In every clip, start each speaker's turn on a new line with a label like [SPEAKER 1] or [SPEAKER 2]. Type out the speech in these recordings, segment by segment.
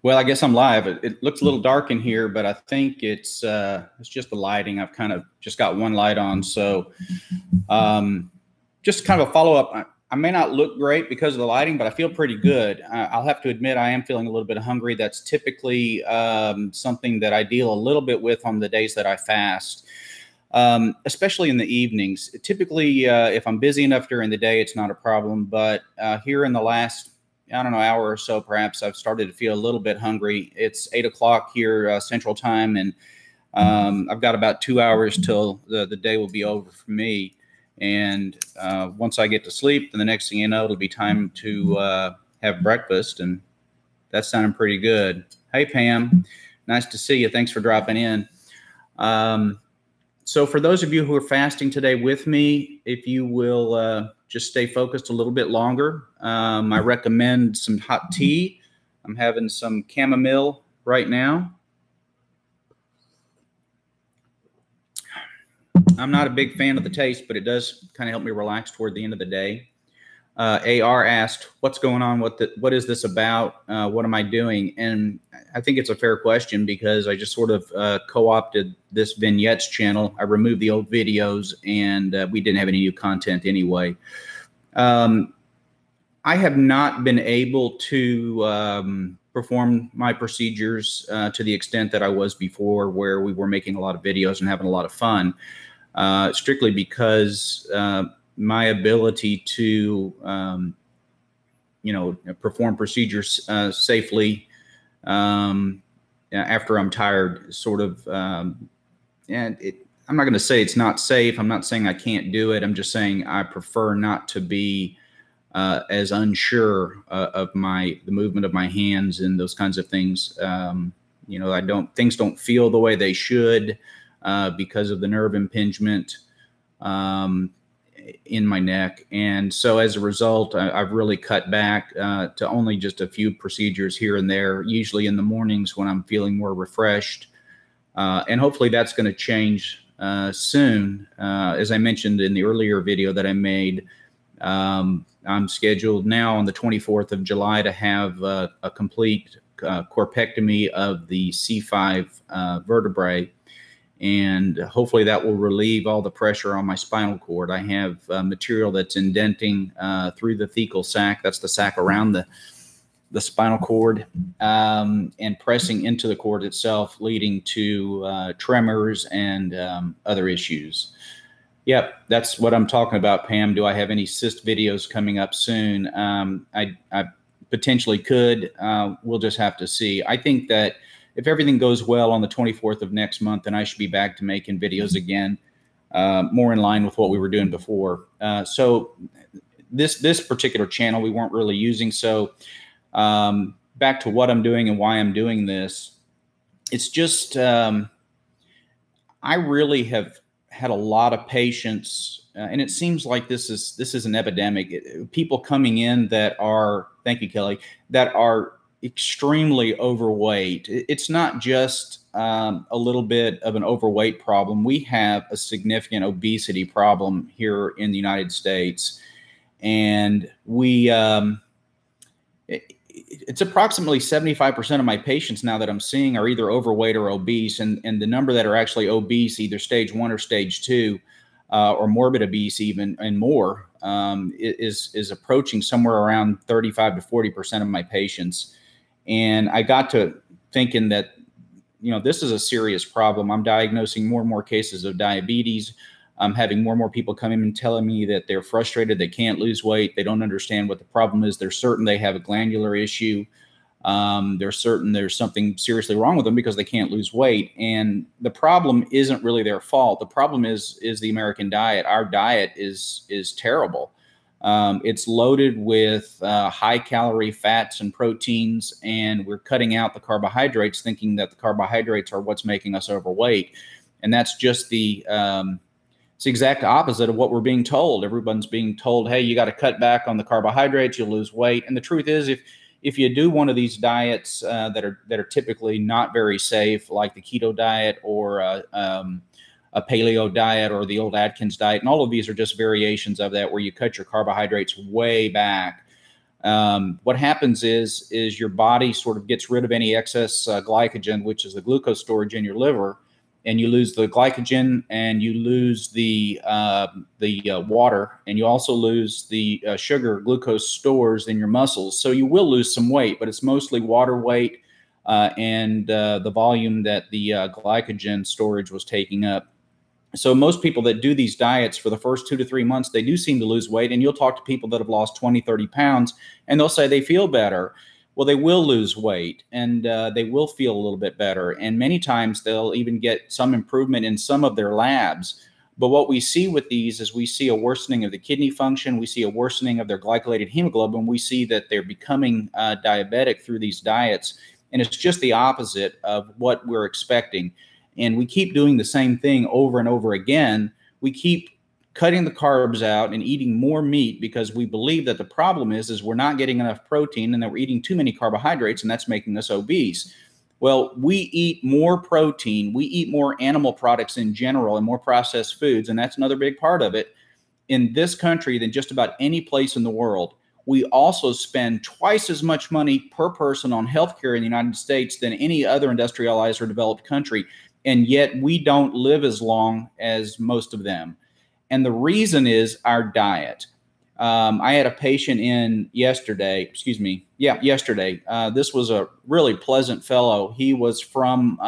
[SPEAKER 1] Well, I guess I'm live. It looks a little dark in here, but I think it's just the lighting. I've kind of just got one light on. So just kind of a follow-up. I may not look great because of the lighting, but I feel pretty good. I'll have to admit I am feeling a little bit hungry. That's typically something that I deal a little bit with on the days that I fast, especially in the evenings. Typically, if I'm busy enough during the day, it's not a problem. But here in the last, I don't know, hour or so, perhaps, I've started to feel a little bit hungry. It's 8 o'clock here Central Time, and I've got about 2 hours till the day will be over for me. And once I get to sleep, then the next thing you know, it'll be time to have breakfast, and that's sounding pretty good. Hey, Pam, nice to see you. Thanks for dropping in. So for those of you who are fasting today with me, if you will just stay focused a little bit longer, I recommend some hot tea. I'm having some chamomile right now. I'm not a big fan of the taste, but it does kind of help me relax toward the end of the day. AR asked, what's going on? What is this about? What am I doing? And I think it's a fair question because I just sort of co-opted this vignettes channel. I removed the old videos, and we didn't have any new content anyway. I have not been able to perform my procedures to the extent that I was before, where we were making a lot of videos and having a lot of fun, strictly because my ability to, perform procedures safely after I'm tired, sort of, I'm not going to say it's not safe. I'm not saying I can't do it. I'm just saying I prefer not to be as unsure of the movement of my hands and those kinds of things. Things don't feel the way they should because of the nerve impingement in my neck. And so as a result, I've really cut back to only just a few procedures here and there, usually in the mornings when I'm feeling more refreshed. And hopefully that's going to change soon. As I mentioned in the earlier video that I made, I'm scheduled now on the 24th of July to have a complete corpectomy of the C5 vertebrae. And hopefully that will relieve all the pressure on my spinal cord. I have material that's indenting through the thecal sac. That's the sac around the spinal cord, and pressing into the cord itself, leading to tremors and other issues. Yep, that's what I'm talking about, Pam. Do I have any cyst videos coming up soon? I potentially could. We'll just have to see. I think that if everything goes well on the 24th of next month, then I should be back to making videos again, more in line with what we were doing before. So this particular channel we weren't really using. So back to what I'm doing and why I'm doing this. It's just I really have had a lot of patients, and it seems like this is an epidemic. People coming in that are, thank you, Kelly, that are extremely overweight. It's not just a little bit of an overweight problem. We have a significant obesity problem here in the United States, and it's approximately 75% of my patients now that I'm seeing are either overweight or obese, and the number that are actually obese, either stage 1 or stage 2, or morbid obese even, and more, is approaching somewhere around 35 to 40% of my patients. And I got to thinking that, this is a serious problem. I'm diagnosing more and more cases of diabetes. I'm having more and more people come in and telling me that they're frustrated. They can't lose weight. They don't understand what the problem is. They're certain they have a glandular issue. They're certain there's something seriously wrong with them because they can't lose weight. And the problem isn't really their fault. The problem is the American diet. Our diet is terrible. It's loaded with high-calorie fats and proteins, and we're cutting out the carbohydrates, thinking that the carbohydrates are what's making us overweight. And that's just it's the exact opposite of what we're being told. Everyone's being told, hey, you got to cut back on the carbohydrates, you'll lose weight. And the truth is, if you do one of these diets that are typically not very safe, like the keto diet or a paleo diet or the old Atkins diet, and all of these are just variations of that, where you cut your carbohydrates way back, What happens is your body sort of gets rid of any excess glycogen, which is the glucose storage in your liver, and you lose the glycogen, and you lose the water, and you also lose the sugar, glucose stores in your muscles. So you will lose some weight, but it's mostly water weight and the volume that the glycogen storage was taking up. So most people that do these diets for the first 2 to 3 months, they do seem to lose weight. And you'll talk to people that have lost 20, 30 pounds, and they'll say they feel better. Well, they will lose weight, and they will feel a little bit better. And many times they'll even get some improvement in some of their labs. But what we see with these is we see a worsening of the kidney function. We see a worsening of their glycolated hemoglobin. We see that they're becoming diabetic through these diets. And it's just the opposite of what we're expecting. And we keep doing the same thing over and over again. We keep cutting the carbs out and eating more meat because we believe that the problem is we're not getting enough protein and that we're eating too many carbohydrates, and that's making us obese. Well, we eat more protein, we eat more animal products in general and more processed foods, and that's another big part of it in this country than just about any place in the world. We also spend twice as much money per person on healthcare in the United States than any other industrialized or developed country, and yet we don't live as long as most of them. And the reason is our diet. I had a patient in yesterday. This was a really pleasant fellow. He was from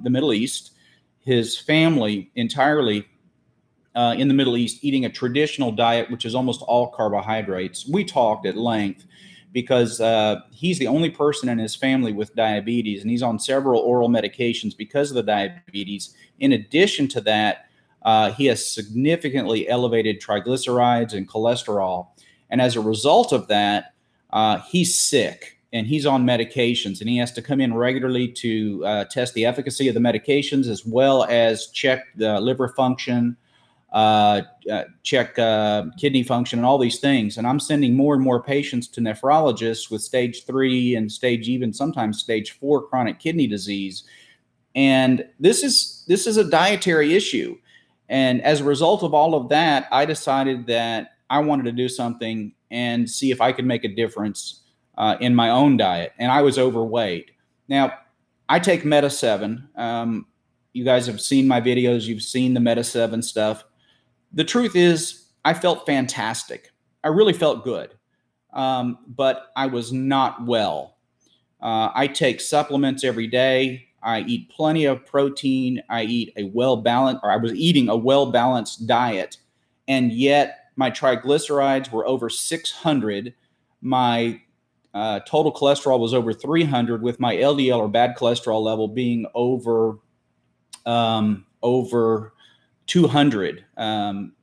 [SPEAKER 1] the Middle East. His family entirely in the Middle East, eating a traditional diet, which is almost all carbohydrates. We talked at length because he's the only person in his family with diabetes, and he's on several oral medications because of the diabetes. In addition to that, he has significantly elevated triglycerides and cholesterol. And as a result of that, he's sick and he's on medications, and he has to come in regularly to test the efficacy of the medications as well as check the liver function, check kidney function, and all these things. And I'm sending more and more patients to nephrologists with stage 3 and sometimes stage 4 chronic kidney disease. And this is a dietary issue. And as a result of all of that, I decided that I wanted to do something and see if I could make a difference in my own diet. And I was overweight. Now, I take Mehta 7. You guys have seen my videos. You've seen the Mehta 7 stuff. The truth is, I felt fantastic. I really felt good. But I was not well. I take supplements every day. I eat plenty of protein. I eat I was eating a well-balanced diet. And yet my triglycerides were over 600. My total cholesterol was over 300, with my LDL or bad cholesterol level being over 200.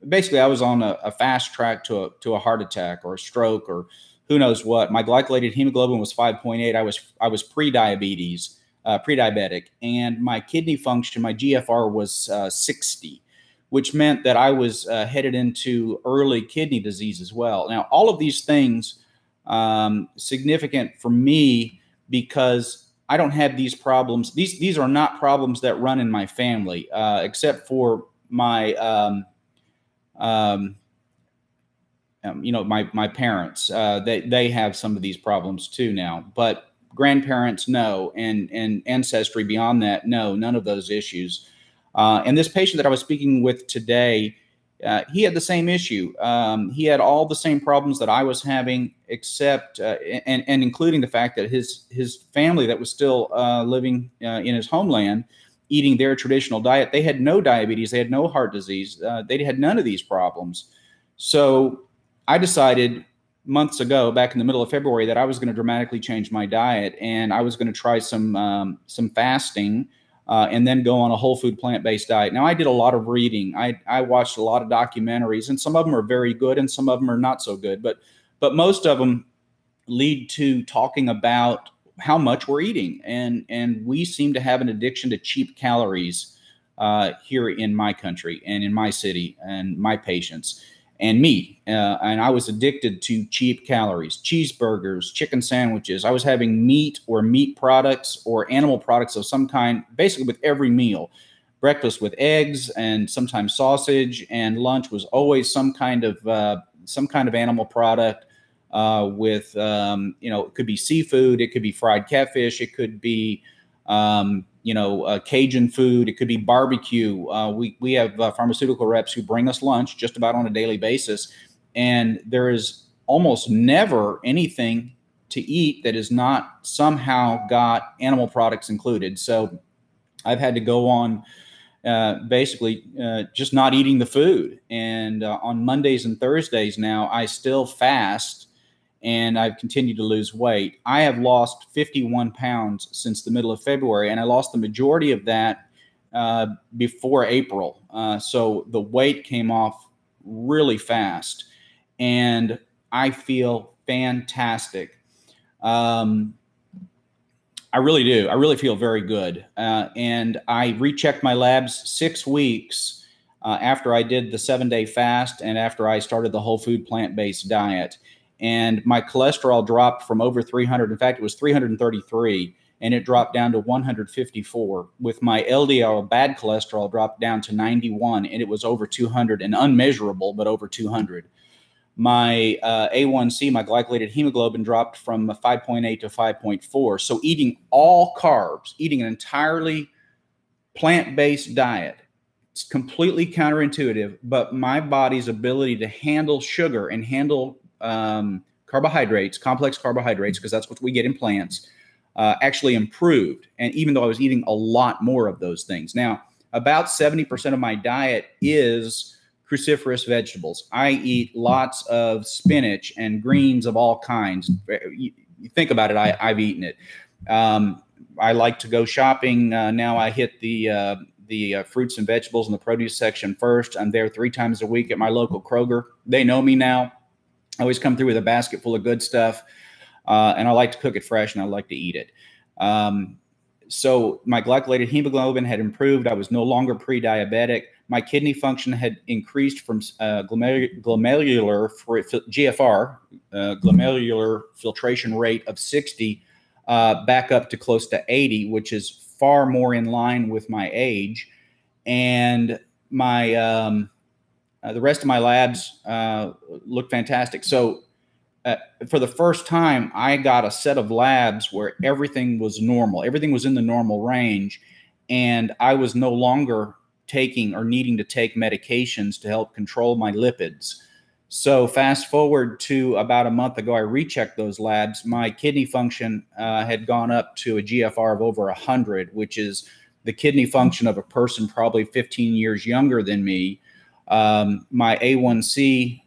[SPEAKER 1] Basically, I was on a fast track to a heart attack or a stroke or who knows what. My glycolated hemoglobin was 5.8. I was pre-diabetic, and my kidney function, my GFR was 60, which meant that I was headed into early kidney disease as well. Now, all of these things significant for me because I don't have these problems. These are not problems that run in my family, except for my my parents. They have some of these problems too now, but grandparents, no, and ancestry beyond that, no, none of those issues. And this patient that I was speaking with today, he had the same issue. He had all the same problems that I was having, except and including the fact that his family that was still living in his homeland, eating their traditional diet, they had no diabetes, they had no heart disease, they had none of these problems. So I decided months ago, back in the middle of February, that I was going to dramatically change my diet, and I was going to try some fasting, and then go on a whole food plant-based diet. Now, I did a lot of reading. I watched a lot of documentaries, and some of them are very good, and some of them are not so good. But most of them lead to talking about how much we're eating, and we seem to have an addiction to cheap calories here in my country and in my city and my patients. And me, and I was addicted to cheap calories, cheeseburgers, chicken sandwiches. I was having meat or meat products or animal products of some kind, basically with every meal. Breakfast with eggs and sometimes sausage, and lunch was always some kind of animal product. with, it could be seafood, it could be fried catfish, it could be, Cajun food, it could be barbecue. We have pharmaceutical reps who bring us lunch just about on a daily basis. And there is almost never anything to eat that is not somehow got animal products included. So I've had to go on basically just not eating the food. And on Mondays and Thursdays now, I still fast, and I've continued to lose weight. I have lost 51 pounds since the middle of February, and I lost the majority of that before April. So the weight came off really fast, and I feel fantastic. I really do. I really feel very good. And I rechecked my labs 6 weeks after I did the 7-day fast and after I started the whole food plant-based diet. And my cholesterol dropped from over 300. In fact, it was 333, and it dropped down to 154. With my LDL, bad cholesterol, dropped down to 91, and it was over 200, and unmeasurable, but over 200. My A1C, my glycolated hemoglobin, dropped from 5.8 to 5.4. So eating all carbs, eating an entirely plant-based diet, it's completely counterintuitive, but my body's ability to handle sugar and handle carbohydrates, complex carbohydrates, because that's what we get in plants, actually improved. And even though I was eating a lot more of those things. Now, about 70% of my diet is cruciferous vegetables. I eat lots of spinach and greens of all kinds. You think about it, I've eaten it. I like to go shopping. Now I hit the fruits and vegetables in the produce section first. I'm there 3 times a week at my local Kroger. They know me now. I always come through with a basket full of good stuff, and I like to cook it fresh, and I like to eat it. So my glycolated hemoglobin had improved. I was no longer pre-diabetic. My kidney function had increased from glomerular GFR, glomerular filtration rate of 60 back up to close to 80, which is far more in line with my age. And my the rest of my labs look fantastic. So for the first time, I got a set of labs where everything was normal. Everything was in the normal range, and I was no longer taking or needing to take medications to help control my lipids. So fast forward to about a month ago, I rechecked those labs. My kidney function had gone up to a GFR of over 100, which is the kidney function of a person probably 15 years younger than me. My A1C,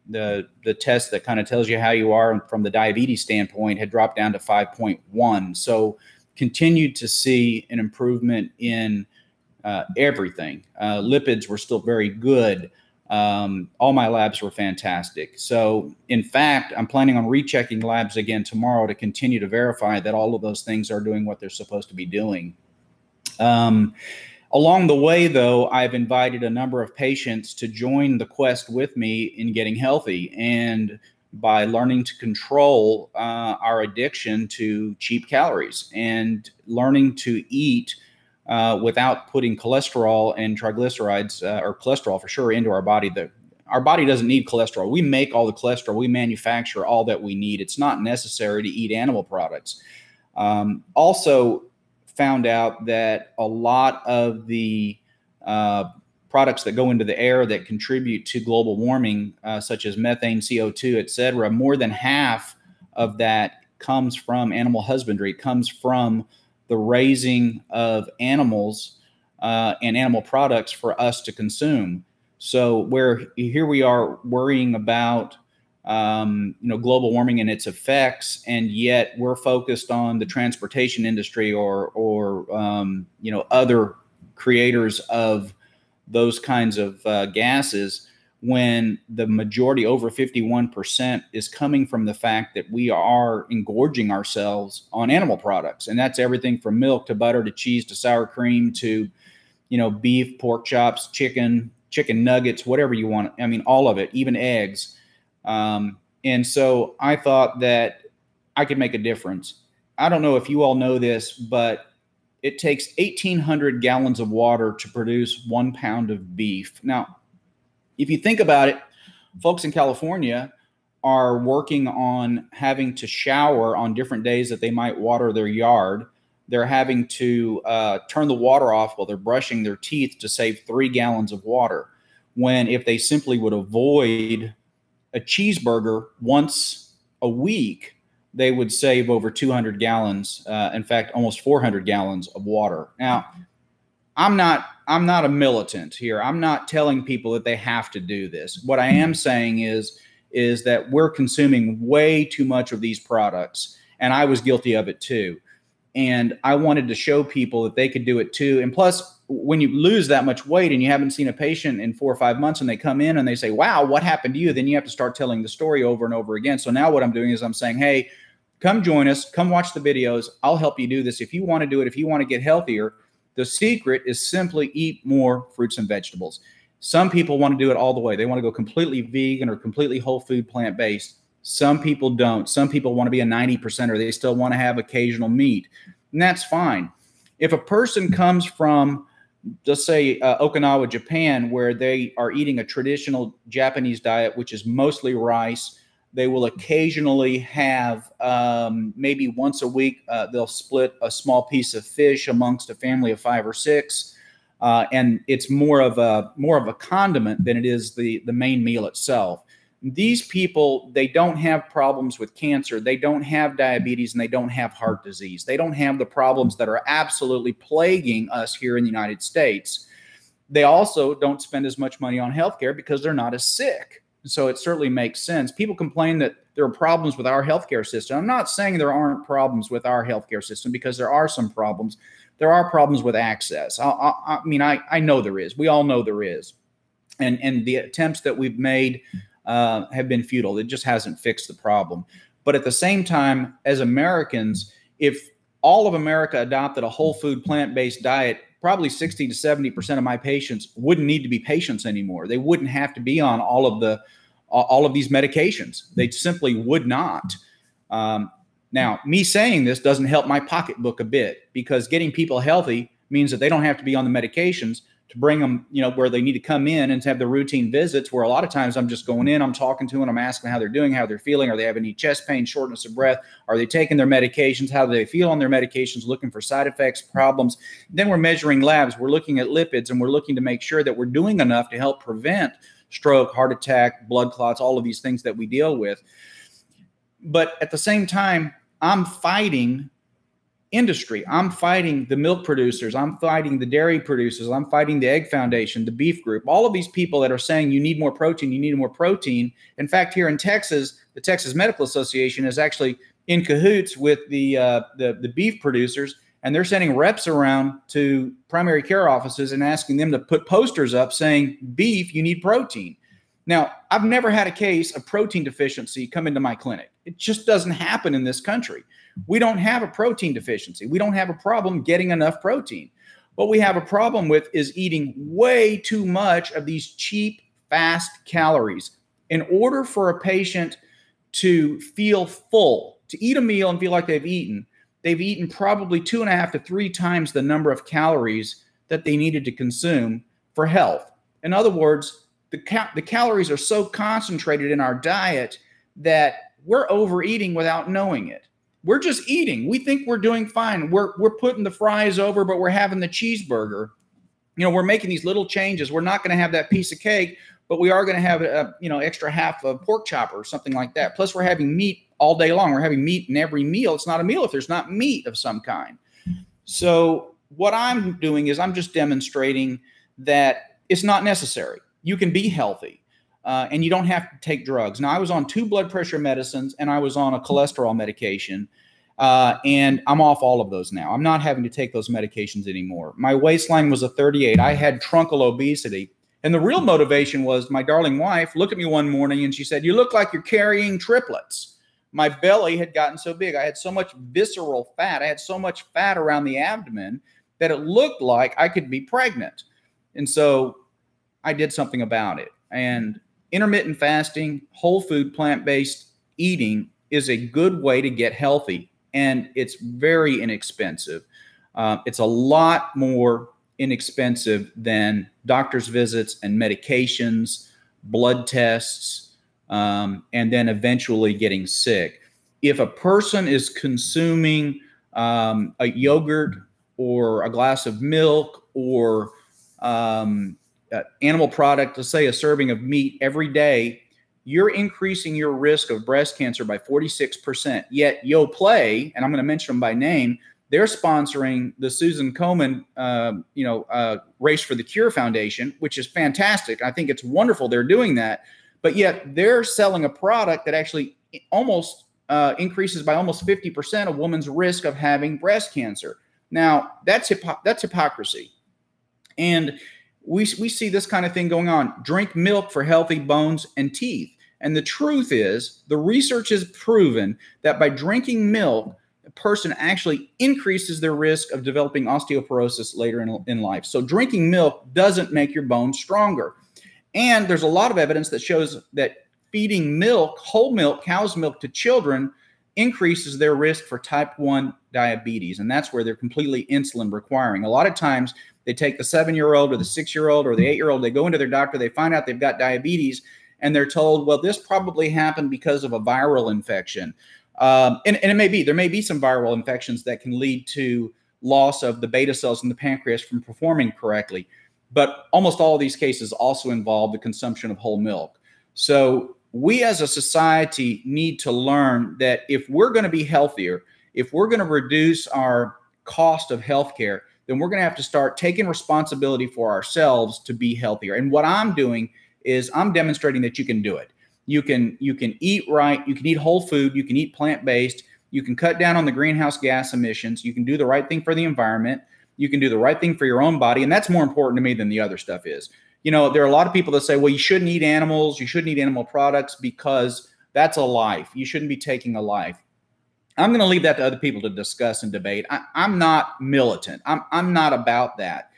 [SPEAKER 1] the test that kind of tells you how you are from the diabetes standpoint, had dropped down to 5.1. So continued to see an improvement in everything. Lipids were still very good. All my labs were fantastic. So in fact, I'm planning on rechecking labs again tomorrow to continue to verify that all of those things are doing what they're supposed to be doing. Along the way, though, I've invited a number of patients to join the quest with me in getting healthy, and by learning to control our addiction to cheap calories and learning to eat without putting cholesterol and triglycerides, or cholesterol for sure, into our body. Our body doesn't need cholesterol. We make all the cholesterol. We manufacture all that we need. It's not necessary to eat animal products. Also found out that a lot of the products that go into the air that contribute to global warming, such as methane, CO2, et cetera, more than half of that comes from animal husbandry. It comes from the raising of animals and animal products for us to consume. So here we are worrying about global warming and its effects, and yet we're focused on the transportation industry or other creators of those kinds of gases, when the majority, over 51%, is coming from the fact that we are engorging ourselves on animal products. And that's everything from milk to butter to cheese to sour cream to, beef, pork chops, chicken nuggets, whatever you want. I mean, all of it, even eggs. And so I thought that I could make a difference. I don't know if you all know this, but it takes 1,800 gallons of water to produce 1 pound of beef. Now, if you think about it, folks in California are working on having to shower on different days that they might water their yard. They're having to turn the water off while they're brushing their teeth to save 3 gallons of water, when if they simply would avoid a cheeseburger once a week, they would save over 200 gallons, in fact, almost 400 gallons of water. Now, I'm not a militant here. I'm not telling people that they have to do this. What I am saying is that we're consuming way too much of these products, and I was guilty of it too. And I wanted to show people that they could do it too. And plus, when you lose that much weight and you haven't seen a patient in 4 or 5 months and they come in and they say, wow, what happened to you? Then you have to start telling the story over and over again. So now what I'm doing is I'm saying, hey, come join us, come watch the videos. I'll help you do this. If you want to do it, if you want to get healthier, the secret is simply eat more fruits and vegetables. Some people want to do it all the way. They want to go completely vegan or completely whole food plant-based. Some people don't. Some people want to be a 90%er. They still want to have occasional meat, and that's fine. If a person comes from, let's say, Okinawa, Japan, where they are eating a traditional Japanese diet, which is mostly rice, they will occasionally have, maybe once a week, they'll split a small piece of fish amongst a family of 5 or 6. And it's more of a condiment than it is the main meal itself. These people, they don't have problems with cancer. They don't have diabetes, and they don't have heart disease. They don't have the problems that are absolutely plaguing us here in the United States. They also don't spend as much money on healthcare because they're not as sick. So it certainly makes sense. People complain that there are problems with our healthcare system. I'm not saying there aren't problems with our healthcare system, because there are some problems. There are problems with access. I mean, I know there is. We all know there is. And the attempts that we've made have been futile. It just hasn't fixed the problem. But at the same time, as Americans, if all of America adopted a whole food plant-based diet, probably 60 to 70% of my patients wouldn't need to be patients anymore. They wouldn't have to be on all of these medications. They simply would not. Now, me saying this doesn't help my pocketbook a bit, because getting people healthy means that they don't have to be on the medications to bring them, where they need to come in and to have the routine visits, where a lot of times I'm just going in, I'm talking to them, I'm asking how they're doing, how they're feeling. Are they having any chest pain, shortness of breath? Are they taking their medications? How do they feel on their medications? Looking for side effects, problems. Then we're measuring labs. We're looking at lipids, and we're looking to make sure that we're doing enough to help prevent stroke, heart attack, blood clots, all of these things that we deal with. But at the same time, I'm fighting industry. I'm fighting the milk producers. I'm fighting the dairy producers. I'm fighting the Egg Foundation, the beef group, all of these people that are saying you need more protein, you need more protein. In fact, here in Texas, the Texas Medical Association is actually in cahoots with the beef producers, and they're sending reps around to primary care offices and asking them to put posters up saying, beef, you need protein. Now, I've never had a case of protein deficiency come into my clinic. It just doesn't happen in this country. We don't have a protein deficiency. We don't have a problem getting enough protein. What we have a problem with is eating way too much of these cheap, fast calories. In order for a patient to feel full, to eat a meal and feel like they've eaten probably 2.5 to 3 times the number of calories that they needed to consume for health. In other words, the calories are so concentrated in our diet that we're overeating without knowing it. We're just eating. We think we're doing fine. We're putting the fries over, but we're having the cheeseburger. We're making these little changes. We're not going to have that piece of cake, but we are going to have extra half of pork chop or something like that. Plus, we're having meat all day long. We're having meat in every meal. It's not a meal if there's not meat of some kind. So what I'm doing is I'm just demonstrating that it's not necessary. You can be healthy. And you don't have to take drugs. Now, I was on 2 blood pressure medicines, and I was on a cholesterol medication, and I'm off all of those now. I'm not having to take those medications anymore. My waistline was a 38. I had truncal obesity. And the real motivation was my darling wife looked at me one morning, and she said, you look like you're carrying triplets. My belly had gotten so big. I had so much visceral fat. I had so much fat around the abdomen that it looked like I could be pregnant. And so I did something about it. And intermittent fasting, whole food, plant-based eating is a good way to get healthy, and it's very inexpensive. It's a lot more inexpensive than doctor's visits and medications, blood tests, and then eventually getting sick. If a person is consuming a yogurt or a glass of milk or animal product, let's say a serving of meat every day, you're increasing your risk of breast cancer by 46%. Yet Yoplait, and I'm going to mention them by name, they're sponsoring the Susan Komen, Race for the Cure Foundation, which is fantastic. I think it's wonderful they're doing that. But yet they're selling a product that actually almost increases by almost 50% a woman's risk of having breast cancer. Now, that's hypocrisy. And we see this kind of thing going on. Drink milk for healthy bones and teeth. And the truth is, the research has proven that by drinking milk, a person actually increases their risk of developing osteoporosis later in life. So drinking milk doesn't make your bones stronger. And there's a lot of evidence that shows that feeding milk, whole milk, cow's milk to children increases their risk for type 1 diabetes. And that's where they're completely insulin requiring. A lot of times they take the 7-year-old or the 6-year-old or the 8-year-old, they go into their doctor, they find out they've got diabetes, and they're told, well, this probably happened because of a viral infection. And there may be some viral infections that can lead to loss of the beta cells in the pancreas from performing correctly. But almost all of these cases also involve the consumption of whole milk. So we as a society need to learn that if we're going to be healthier, if we're going to reduce our cost of healthcare, then we're going to have to start taking responsibility for ourselves to be healthier. And what I'm doing is I'm demonstrating that you can do it. You can eat right, you can eat whole food, you can eat plant-based, you can cut down on the greenhouse gas emissions, you can do the right thing for the environment, you can do the right thing for your own body, and that's more important to me than the other stuff is. You know, there are a lot of people that say, well, you shouldn't eat animals, you shouldn't eat animal products because that's a life. You shouldn't be taking a life. I'm going to leave that to other people to discuss and debate. I'm not militant. I'm not about that.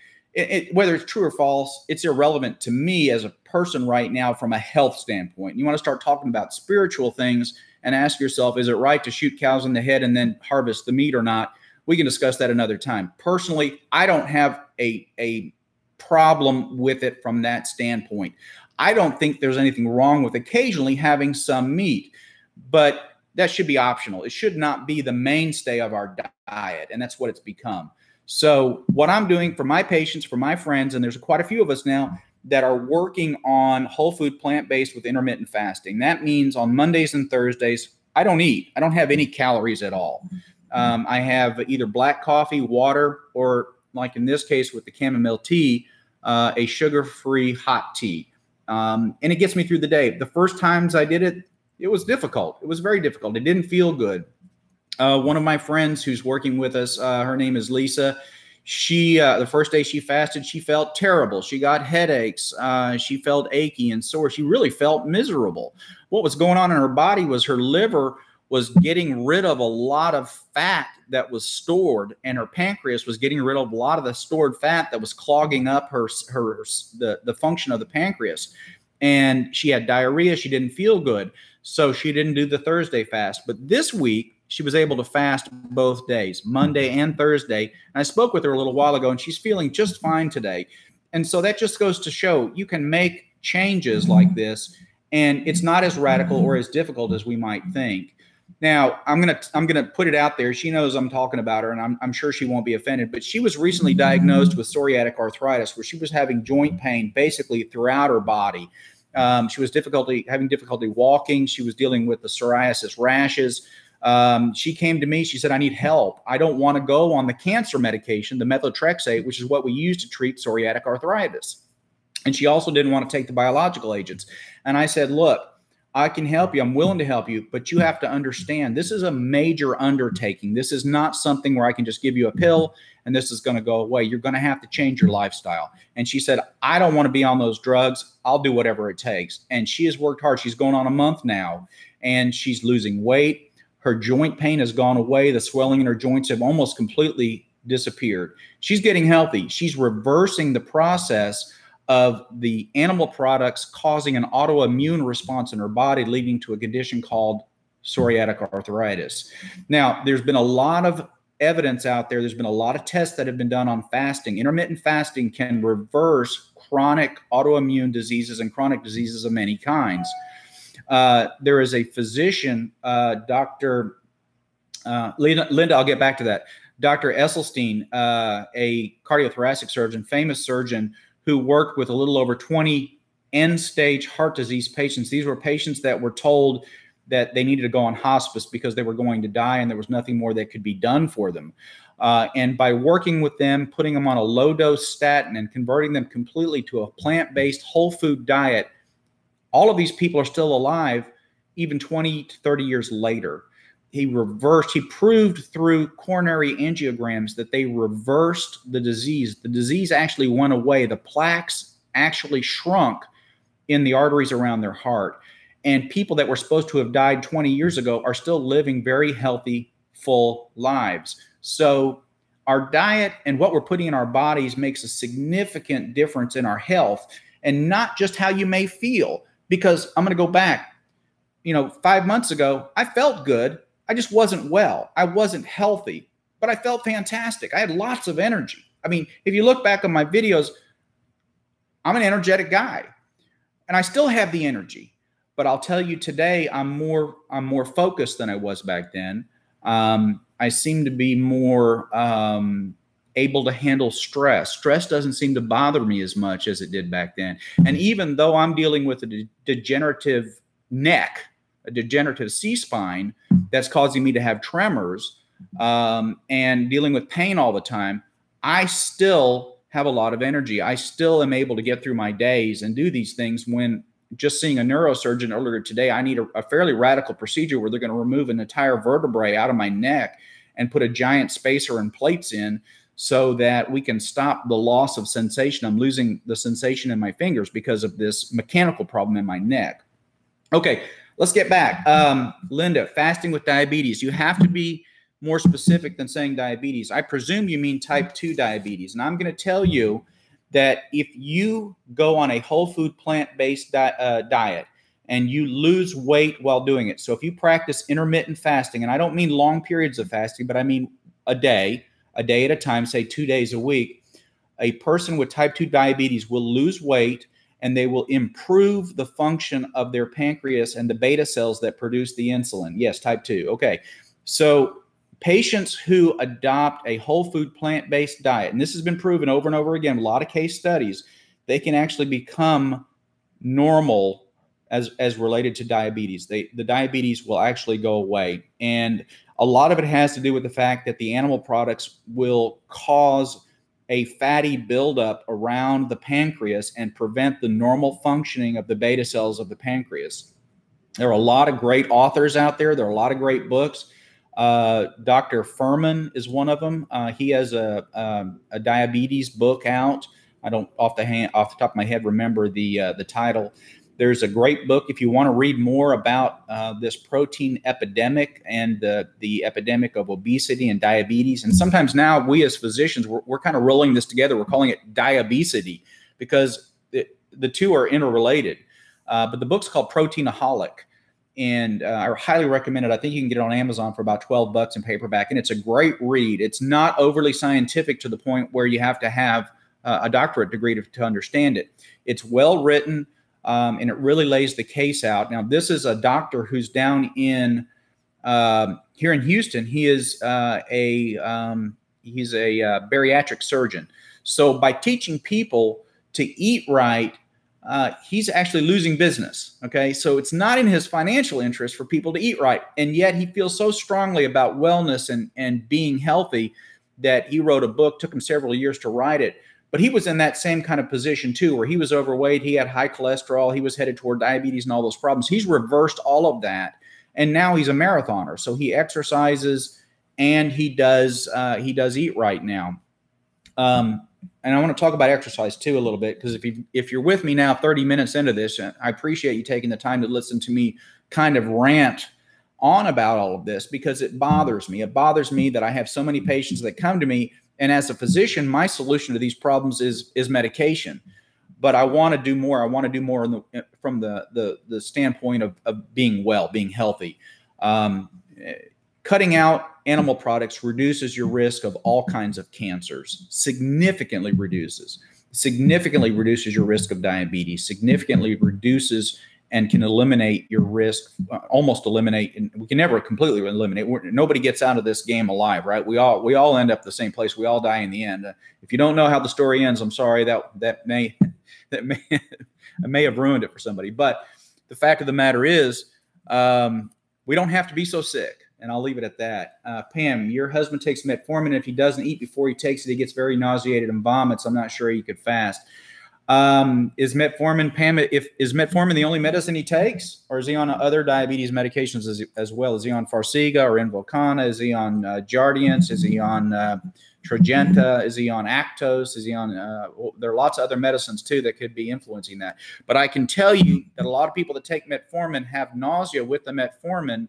[SPEAKER 1] Whether it's true or false, it's irrelevant to me as a person right now from a health standpoint. You want to start talking about spiritual things and ask yourself, is it right to shoot cows in the head and then harvest the meat or not? We can discuss that another time. Personally, I don't have a problem with it from that standpoint. I don't think there's anything wrong with occasionally having some meat, but that should be optional. It should not be the mainstay of our diet, and that's what it's become. So what I'm doing for my patients, for my friends, and there's quite a few of us now that are working on whole food plant-based with intermittent fasting. That means on Mondays and Thursdays, I don't eat. I don't have any calories at all. I have either black coffee, water, or like in this case with the chamomile tea, a sugar-free hot tea. And it gets me through the day. The first times I did it, it was difficult. It was very difficult. It didn't feel good. One of my friends who's working with us, her name is Lisa. She, the first day she fasted, she felt terrible. She got headaches. She felt achy and sore. She really felt miserable. What was going on in her body was her liver was getting rid of a lot of fat that was stored, and her pancreas was getting rid of a lot of the stored fat that was clogging up the function of the pancreas. And she had diarrhea. She didn't feel good. So she didn't do the Thursday fast. But this week, she was able to fast both days, Monday and Thursday. And I spoke with her a little while ago, and she's feeling just fine today. And so that just goes to show you can make changes like this, and it's not as radical or as difficult as we might think. Now, I'm gonna put it out there. She knows I'm talking about her, and I'm sure she won't be offended. But she was recently diagnosed with psoriatic arthritis, where she was having joint pain basically throughout her body. She was having difficulty walking. She was dealing with the psoriasis rashes. She came to me. She said, I need help. I don't want to go on the cancer medication, the methotrexate, which is what we use to treat psoriatic arthritis. And she also didn't want to take the biological agents. And I said, look, I can help you. I'm willing to help you, but you have to understand this is a major undertaking. This is not something where I can just give you a pill and this is going to go away. You're going to have to change your lifestyle. And she said, I don't want to be on those drugs. I'll do whatever it takes. And she has worked hard. She's going on a month now, and she's losing weight. Her joint pain has gone away. The swelling in her joints have almost completely disappeared. She's getting healthy. She's reversing the process of the animal products causing an autoimmune response in her body, leading to a condition called psoriatic arthritis. Now, there's been a lot of evidence out there. There's been a lot of tests that have been done on fasting. Intermittent fasting can reverse chronic autoimmune diseases and chronic diseases of many kinds. There is a physician, Dr. Linda, I'll get back to that. Dr. Esselstyn, a cardiothoracic surgeon, famous surgeon, who worked with a little over 20 end-stage heart disease patients. These were patients that were told that they needed to go on hospice because they were going to die and there was nothing more that could be done for them. And by working with them, putting them on a low-dose statin and converting them completely to a plant-based whole food diet, all of these people are still alive even 20 to 30 years later. He proved through coronary angiograms that they reversed the disease. The disease actually went away. The plaques actually shrunk in the arteries around their heart. And people that were supposed to have died 20 years ago are still living very healthy, full lives. So our diet and what we're putting in our bodies makes a significant difference in our health, and not just how you may feel. Because I'm going to go back, 5 months ago, I felt good. I just wasn't well. I wasn't healthy, but I felt fantastic. I had lots of energy. I mean, if you look back on my videos, I'm an energetic guy and I still have the energy, but I'll tell you today, I'm more focused than I was back then. I seem to be more able to handle stress. Stress doesn't seem to bother me as much as it did back then. And even though I'm dealing with a degenerative neck, a degenerative C-spine that's causing me to have tremors and dealing with pain all the time, I still have a lot of energy. I still am able to get through my days and do these things. When just seeing a neurosurgeon earlier today, I need a fairly radical procedure where they're going to remove an entire vertebrae out of my neck and put a giant spacer and plates in so that we can stop the loss of sensation. I'm losing the sensation in my fingers because of this mechanical problem in my neck. Okay, let's get back. Linda, fasting with diabetes. You have to be more specific than saying diabetes. I presume you mean type 2 diabetes. And I'm going to tell you that if you go on a whole food plant-based diet and you lose weight while doing it, so if you practice intermittent fasting, and I don't mean long periods of fasting, but I mean a day at a time, say 2 days a week, a person with type 2 diabetes will lose weight and they will improve the function of their pancreas and the beta cells that produce the insulin. Yes, type 2. Okay. So patients who adopt a whole food plant-based diet, and this has been proven over and over again, a lot of case studies, they can actually become normal as related to diabetes. The diabetes will actually go away. And a lot of it has to do with the fact that the animal products will cause a fatty buildup around the pancreas and prevent the normal functioning of the beta cells of the pancreas. There are a lot of great authors out there. There are a lot of great books. Dr. Furman is one of them. He has a diabetes book out. I don't off the top of my head remember the title. There's a great book if you want to read more about this protein epidemic and the epidemic of obesity and diabetes. And sometimes now we as physicians, we're kind of rolling this together. We're calling it diabesity because the two are interrelated. But the book's called Proteinaholic. And I highly recommend it. I think you can get it on Amazon for about $12 in paperback. And it's a great read. It's not overly scientific to the point where you have to have a doctorate degree to understand it. It's well written. And it really lays the case out. Now, this is a doctor who's down in here in Houston. He is he's a bariatric surgeon. So by teaching people to eat right, he's actually losing business. Okay, so it's not in his financial interest for people to eat right, and yet he feels so strongly about wellness and being healthy that he wrote a book. Took him several years to write it. But he was in that same kind of position too, where he was overweight, he had high cholesterol, he was headed toward diabetes and all those problems. He's reversed all of that, and now he's a marathoner. So he exercises and he does eat right now. And I want to talk about exercise too a little bit, because if you're with me now 30 minutes into this, I appreciate you taking the time to listen to me kind of rant on about all of this, because it bothers me. It bothers me that I have so many patients that come to me. And as a physician, my solution to these problems is medication. But I want to do more. I want to do more from the standpoint of being well, being healthy. Cutting out animal products reduces your risk of all kinds of cancers, significantly reduces your risk of diabetes, significantly reduces and can eliminate your risk, almost eliminate, and we can never completely eliminate. Nobody gets out of this game alive, right? We all end up the same place. We all die in the end. If you don't know how the story ends, I'm sorry, that may I may have ruined it for somebody. But the fact of the matter is, we don't have to be so sick. And I'll leave it at that. Pam, your husband takes metformin. If he doesn't eat before he takes it, he gets very nauseated and vomits. I'm not sure he could fast. Is metformin, Pam, is metformin the only medicine he takes, or is he on other diabetes medications as well? Is he on Farxiga or Invokana? Is he on Jardiance? Is he on Trojanta? Is he on Actos? Is he on, there are lots of other medicines too that could be influencing that. But I can tell you that a lot of people that take metformin have nausea with the metformin,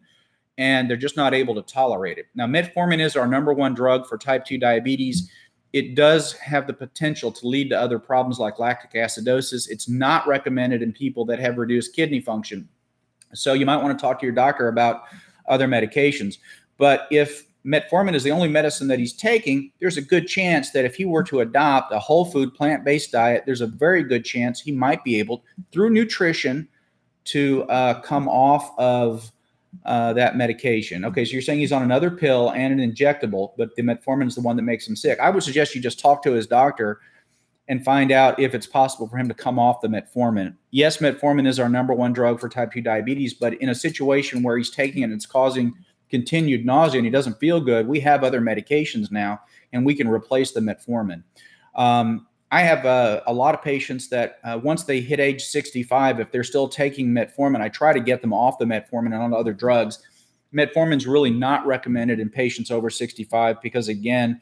[SPEAKER 1] and they're just not able to tolerate it. Now, metformin is our #1 drug for type 2 diabetes. It does have the potential to lead to other problems like lactic acidosis. It's not recommended in people that have reduced kidney function. So you might want to talk to your doctor about other medications. But if metformin is the only medicine that he's taking, there's a good chance that if he were to adopt a whole food, plant-based diet, there's a very good chance he might be able, through nutrition, to come off of that medication. Okay, so you're saying he's on another pill and an injectable, but the metformin is the one that makes him sick. I would suggest you just talk to his doctor and find out if it's possible for him to come off the metformin. Yes, metformin is our #1 drug for type 2 diabetes, but in a situation where he's taking it and it's causing continued nausea and he doesn't feel good, we have other medications now, and we can replace the metformin. I have a lot of patients that once they hit age 65, if they're still taking metformin, I try to get them off the metformin and on other drugs. Metformin is really not recommended in patients over 65 because, again,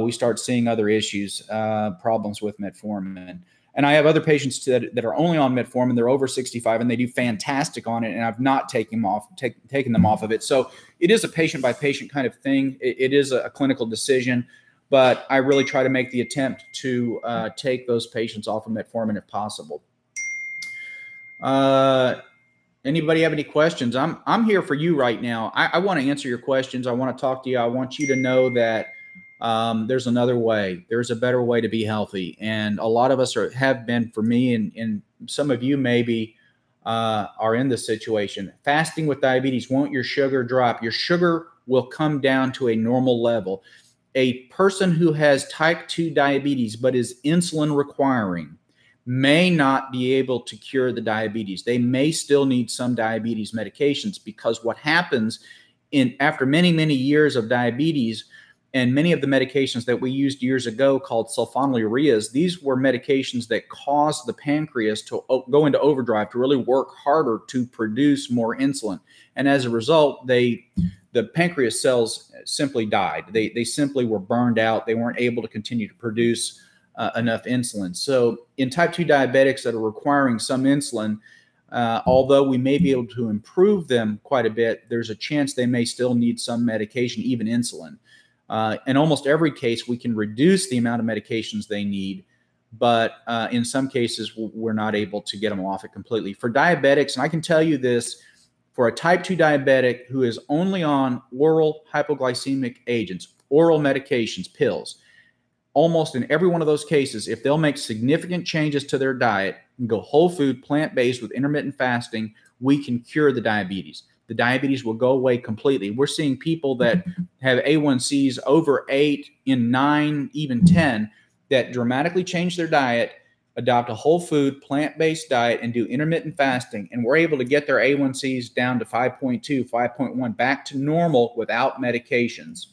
[SPEAKER 1] we start seeing other issues, problems with metformin. And I have other patients that are only on metformin. They're over 65 and they do fantastic on it, and I've not taken them off of it. So it is a patient-by-patient kind of thing. It is a clinical decision. But I really try to make the attempt to take those patients off of metformin if possible. Anybody have any questions? I'm here for you right now. I want to answer your questions. I want to talk to you. I want you to know that there's another way. There's a better way to be healthy. And a lot of us have been, for me, and some of you maybe are in this situation. Fasting with diabetes won't your sugar drop. Your sugar will come down to a normal level. A person who has type 2 diabetes but is insulin requiring may not be able to cure the diabetes. They may still need some diabetes medications, because what happens after many, many years of diabetes, and many of the medications that we used years ago called sulfonylureas, these were medications that caused the pancreas to go into overdrive, to really work harder to produce more insulin. And as a result, the pancreas cells simply died. They simply were burned out. They weren't able to continue to produce enough insulin. So in type 2 diabetics that are requiring some insulin, although we may be able to improve them quite a bit, there's a chance they may still need some medication, even insulin. In almost every case, we can reduce the amount of medications they need, but in some cases, we're not able to get them off it completely. For diabetics, and I can tell you this, for a type 2 diabetic who is only on oral hypoglycemic agents, oral medications, pills, almost in every one of those cases, if they'll make significant changes to their diet and go whole food, plant-based with intermittent fasting, we can cure the diabetes. The diabetes will go away completely. We're seeing people that have A1Cs over 8, in 9, even 10, that dramatically change their diet, adopt a whole food, plant-based diet, and do intermittent fasting. And we're able to get their A1Cs down to 5.2, 5.1, back to normal without medications.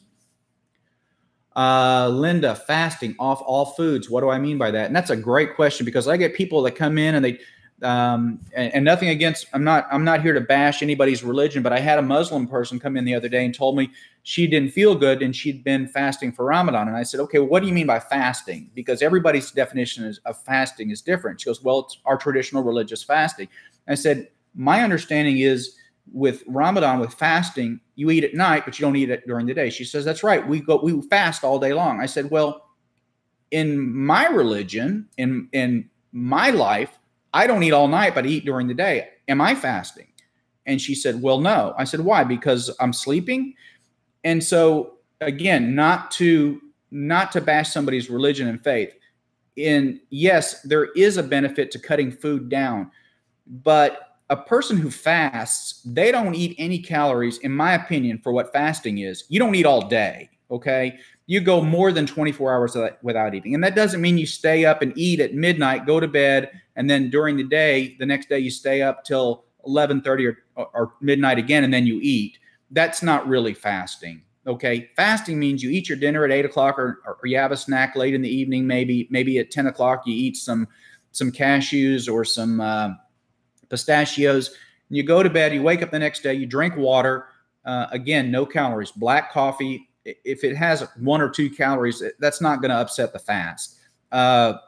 [SPEAKER 1] Linda, fasting off all foods. What do I mean by that? And that's a great question, because I get people that come in and they, and nothing against, I'm not here to bash anybody's religion, but I had a Muslim person come in the other day and told me she didn't feel good and she'd been fasting for Ramadan. And I said, okay, well, what do you mean by fasting? Because everybody's definition of fasting is different. She goes, well, it's our traditional religious fasting. I said, my understanding is with Ramadan, with fasting, you eat at night, but you don't eat it during the day. She says, that's right. We fast all day long. I said, well, in my religion, in my life, I don't eat all night, but I eat during the day. Am I fasting? And she said, well, no. I said, why? Because I'm sleeping. And so again, not to bash somebody's religion and faith. And yes, there is a benefit to cutting food down, but a person who fasts, they don't eat any calories, in my opinion, for what fasting is. You don't eat all day, okay? You go more than 24 hours without eating. And that doesn't mean you stay up and eat at midnight, go to bed, and then during the day, the next day you stay up till 11:30 or midnight again, and then you eat. That's not really fasting, okay? Fasting means you eat your dinner at 8 o'clock or you have a snack late in the evening, maybe at 10 o'clock you eat some cashews or some pistachios, and you go to bed, you wake up the next day, you drink water, again, no calories. Black coffee, if it has 1 or 2 calories, that's not going to upset the fast.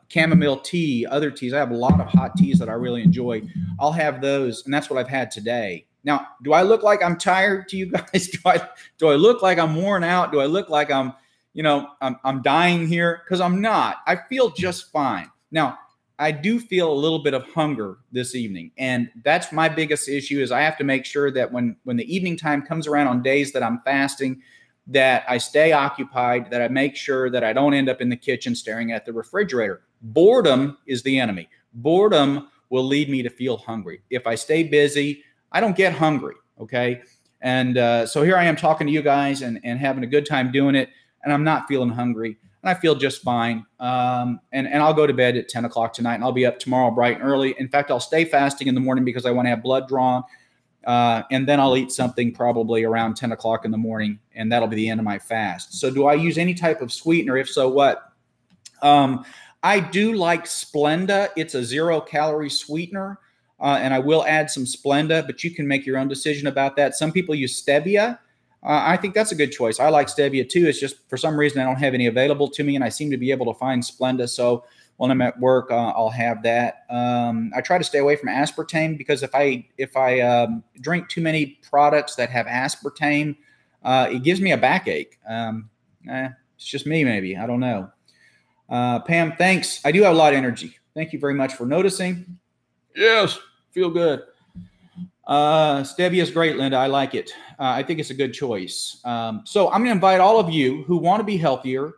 [SPEAKER 1] Chamomile tea, other teas. I have a lot of hot teas that I really enjoy. I'll have those, and that's what I've had today. Now, do I look like I'm tired to you guys? Do I look like I'm worn out? Do I look like I'm dying here? Because I'm not. I feel just fine. Now, I do feel a little bit of hunger this evening, and that's my biggest issue. Is I have to make sure that when the evening time comes around on days that I'm fasting, that I stay occupied, that I make sure that I don't end up in the kitchen staring at the refrigerator. Boredom is the enemy. Boredom will lead me to feel hungry. If I stay busy, I don't get hungry, okay? And so here I am talking to you guys and having a good time doing it, and I'm not feeling hungry, and I feel just fine. And I'll go to bed at 10 o'clock tonight, and I'll be up tomorrow bright and early. In fact, I'll stay fasting in the morning because I want to have blood drawn. And then I'll eat something probably around 10 o'clock in the morning, and that'll be the end of my fast. So do I use any type of sweetener? If so, what? I do like Splenda. It's a 0-calorie sweetener, and I will add some Splenda, but you can make your own decision about that. Some people use stevia. I think that's a good choice. I like stevia too. It's just for some reason I don't have any available to me, and I seem to be able to find Splenda. So when I'm at work, I'll have that. I try to stay away from aspartame because if I drink too many products that have aspartame, it gives me a backache. It's just me, maybe. I don't know. Pam, thanks. I do have a lot of energy. Thank you very much for noticing. Yes, feel good. Stevia is great, Linda. I like it. I think it's a good choice. So I'm going to invite all of you who want to be healthier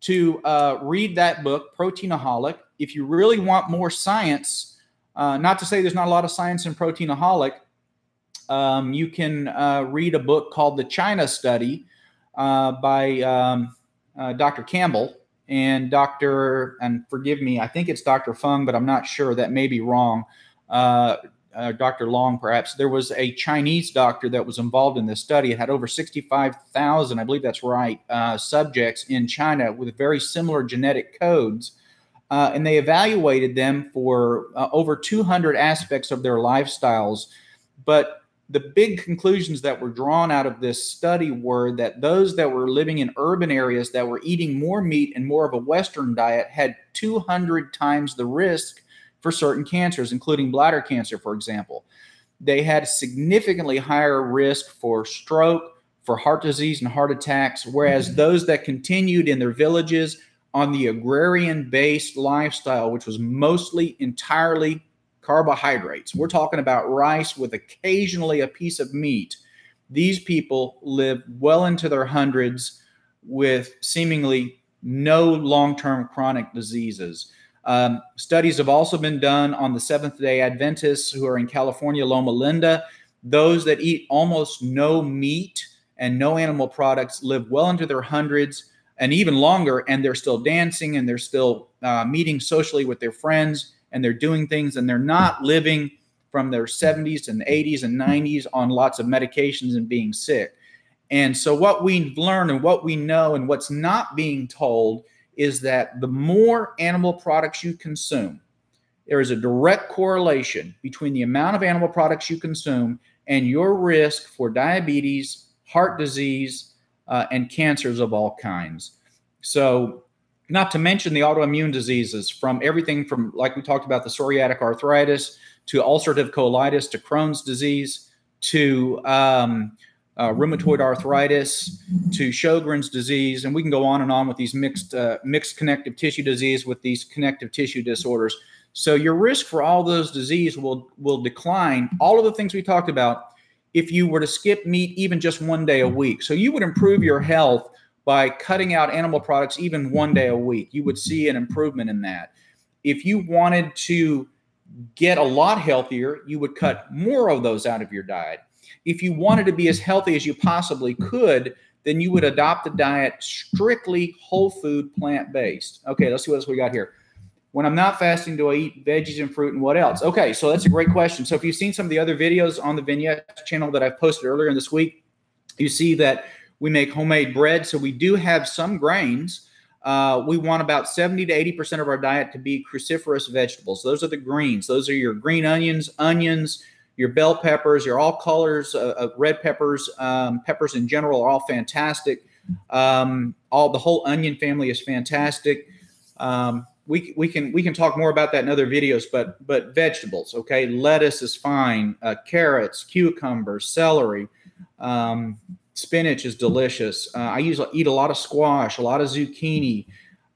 [SPEAKER 1] to read that book, Proteinaholic. If you really want more science, not to say there's not a lot of science in Proteinaholic, you can read a book called The China Study by Dr. Campbell and and forgive me, I think it's Dr. Fung, but I'm not sure. That may be wrong. Dr. Long, perhaps. There was a Chinese doctor that was involved in this study. It had over 65,000, I believe that's right, subjects in China with very similar genetic codes. And they evaluated them for over 200 aspects of their lifestyles. But the big conclusions that were drawn out of this study were that those that were living in urban areas that were eating more meat and more of a Western diet had 200 times the risk for certain cancers, including bladder cancer, for example. They had significantly higher risk for stroke, for heart disease and heart attacks, whereas those that continued in their villages on the agrarian-based lifestyle, which was mostly entirely carbohydrates. We're talking about rice with occasionally a piece of meat. These people live well into their hundreds with seemingly no long-term chronic diseases. Studies have also been done on the Seventh-day Adventists who are in California, Loma Linda. Those that eat almost no meat and no animal products live well into their hundreds and even longer, and they're still dancing and they're still meeting socially with their friends, and they're doing things, and they're not living from their 70s and 80s and 90s on lots of medications and being sick. And so what we've learned and what we know and what's not being told is that the more animal products you consume, there is a direct correlation between the amount of animal products you consume and your risk for diabetes, heart disease, and cancers of all kinds. So not to mention the autoimmune diseases, from everything from, like we talked about, the psoriatic arthritis to ulcerative colitis to Crohn's disease to rheumatoid arthritis to Sjogren's disease, and we can go on and on with these mixed connective tissue disease with these connective tissue disorders. So your risk for all those diseases will decline, all of the things we talked about, if you were to skip meat even just 1 day a week. So you would improve your health by cutting out animal products even 1 day a week. You would see an improvement in that. If you wanted to get a lot healthier, you would cut more of those out of your diet. If you wanted to be as healthy as you possibly could, then you would adopt a diet strictly whole food, plant-based. Okay, let's see what else we got here. When I'm not fasting, do I eat veggies and fruit and what else? Okay, so that's a great question. So if you've seen some of the other videos on the Vignettes channel that I've posted earlier in this week, you see that we make homemade bread. So we do have some grains. We want about 70 to 80% of our diet to be cruciferous vegetables. Those are the greens. Those are your green onions, your bell peppers, your all colors of red peppers. Peppers in general are all fantastic. The whole onion family is fantastic. We can talk more about that in other videos, but vegetables, okay? Lettuce is fine. Carrots, cucumbers, celery, spinach is delicious. I eat a lot of squash, a lot of zucchini.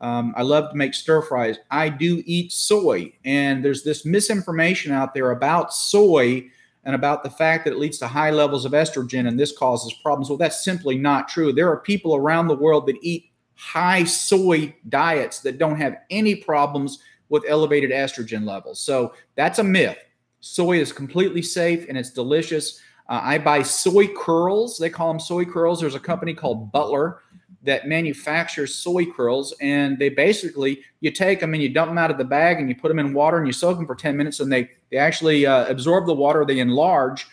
[SPEAKER 1] I love to make stir fries. I do eat soy, and there's this misinformation out there about soy and about the fact that it leads to high levels of estrogen and this causes problems. Well, that's simply not true. There are people around the world that eat high soy diets that don't have any problems with elevated estrogen levels. So that's a myth. Soy is completely safe and it's delicious. I buy soy curls. They call them soy curls. There's a company called Butler that manufactures soy curls, and they basically, you take them and you dump them out of the bag and you put them in water and you soak them for 10 minutes and they actually absorb the water, they enlarge,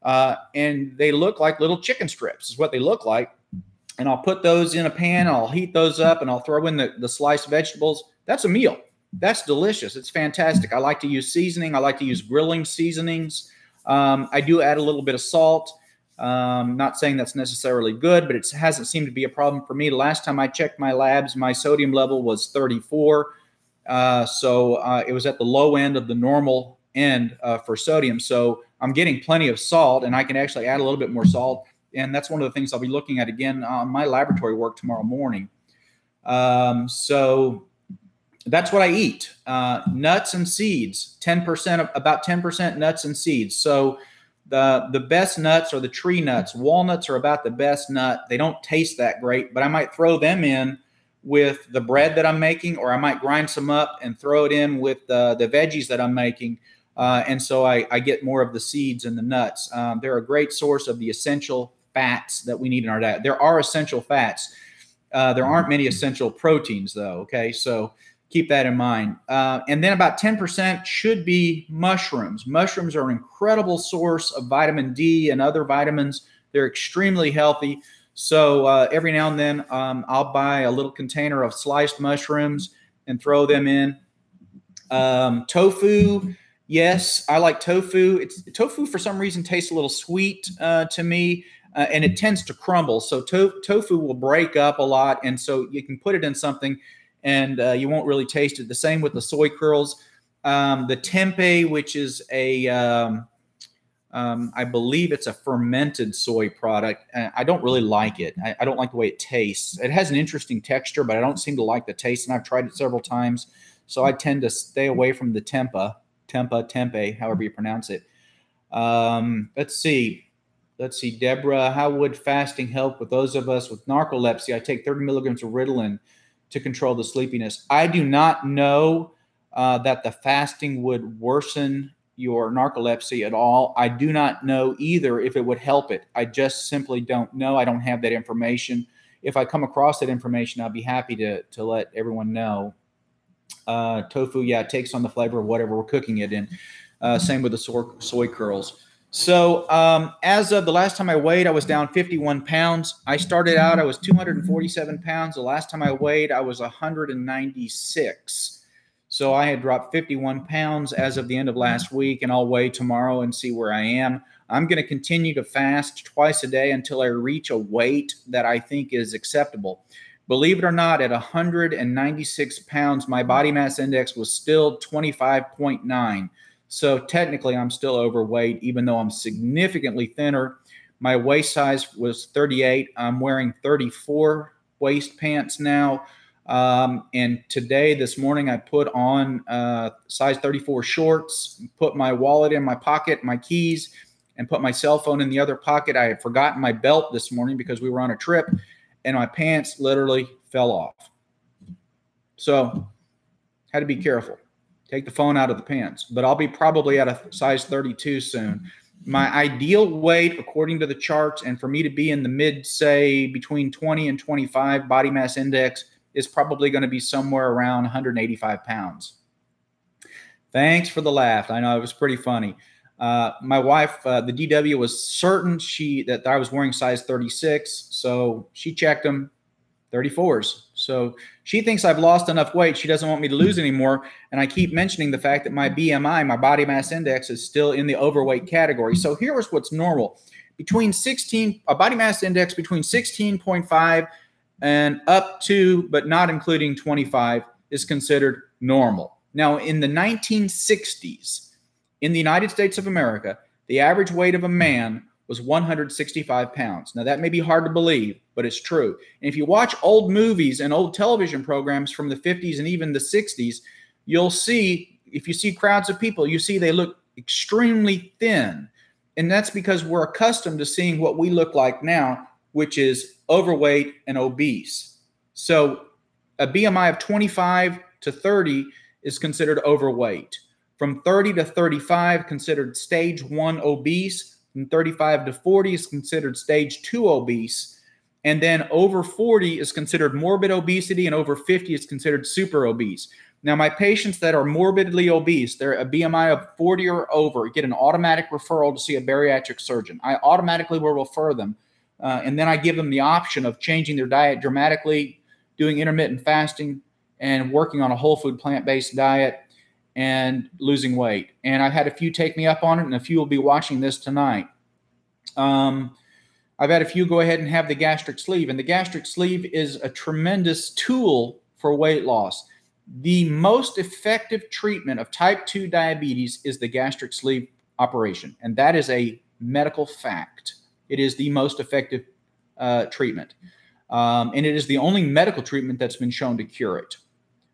[SPEAKER 1] and they look like little chicken strips is what they look like. And I'll put those in a pan, I'll heat those up, and I'll throw in the sliced vegetables. That's a meal. That's delicious. It's fantastic. I like to use seasoning. I like to use grilling seasonings. I do add a little bit of salt. Not saying that's necessarily good, but it hasn't seemed to be a problem for me. The last time I checked my labs, my sodium level was 34. So it was at the low end of the normal end for sodium. So I'm getting plenty of salt, and I can actually add a little bit more salt. And that's one of the things I'll be looking at again on my laboratory work tomorrow morning. So that's what I eat. Nuts and seeds, 10%, about 10% nuts and seeds. So the best nuts are the tree nuts. Walnuts are about the best nut. They don't taste that great, but I might throw them in with the bread that I'm making, or I might grind some up and throw it in with the veggies that I'm making. And so I get more of the seeds and the nuts. They're a great source of the essential fats that we need in our diet. There are essential fats. There aren't many essential proteins, though, okay? So keep that in mind. And then about 10% should be mushrooms. Mushrooms are an incredible source of vitamin D and other vitamins. They're extremely healthy. So every now and then I'll buy a little container of sliced mushrooms and throw them in. Tofu, yes, I like tofu. Tofu for some reason tastes a little sweet to me. And it tends to crumble. So tofu will break up a lot. And so you can put it in something and you won't really taste it. The same with the soy curls. The tempeh, which is I believe it's a fermented soy product. I don't really like it. I don't like the way it tastes. It has an interesting texture, but I don't seem to like the taste. And I've tried it several times. So I tend to stay away from the tempeh, however you pronounce it. Let's see, Deborah, how would fasting help with those of us with narcolepsy? I take 30 milligrams of Ritalin to control the sleepiness. I do not know that the fasting would worsen your narcolepsy at all. I do not know either if it would help it. I just simply don't know. I don't have that information. If I come across that information, I'll be happy to let everyone know. Tofu, yeah, it takes on the flavor of whatever we're cooking it in. Same with the soy curls. So as of the last time I weighed, I was down 51 pounds. I started out, I was 247 pounds. The last time I weighed, I was 196. So I had dropped 51 pounds as of the end of last week, and I'll weigh tomorrow and see where I am. I'm going to continue to fast twice a day until I reach a weight that I think is acceptable. Believe it or not, at 196 pounds, my body mass index was still 25.9. So technically, I'm still overweight, even though I'm significantly thinner. My waist size was 38. I'm wearing 34 waist pants now. And today, this morning, I put on size 34 shorts, put my wallet in my pocket, my keys, and put my cell phone in the other pocket. I had forgotten my belt this morning because we were on a trip, and my pants literally fell off. So had to be careful. take the phone out of the pants. But I'll be probably at a size 32 soon. My ideal weight, according to the charts, and for me to be in the mid, say, between 20 and 25 body mass index is probably going to be somewhere around 185 pounds. Thanks for the laugh. I know it was pretty funny. My wife, the DW, was certain that I was wearing size 36, so she checked them, 34s. So she thinks I've lost enough weight. She doesn't want me to lose anymore. And I keep mentioning the fact that my BMI, my body mass index, is still in the overweight category. So here's what's normal. A body mass index between 16.5 and up to, but not including 25, is considered normal. Now, in the 1960s, in the United States of America, the average weight of a man was 165 pounds. Now, that may be hard to believe, but it's true. And if you watch old movies and old television programs from the 50s and even the 60s, you'll see, if you see crowds of people, you see they look extremely thin. And that's because we're accustomed to seeing what we look like now, which is overweight and obese. So a BMI of 25 to 30 is considered overweight. From 30 to 35, considered stage 1 obese. From 35 to 40 is considered stage 2 obese. And then over 40 is considered morbid obesity, and over 50 is considered super obese. Now, my patients that are morbidly obese, they're a BMI of 40 or over, get an automatic referral to see a bariatric surgeon. I automatically will refer them. And then I give them the option of changing their diet dramatically, doing intermittent fasting, and working on a whole food plant-based diet, and losing weight. And I've had a few take me up on it, and a few will be watching this tonight. I've had a few go ahead and have the gastric sleeve, and the gastric sleeve is a tremendous tool for weight loss. The most effective treatment of type 2 diabetes is the gastric sleeve operation, and that is a medical fact. It is the most effective treatment, and it is the only medical treatment that's been shown to cure it.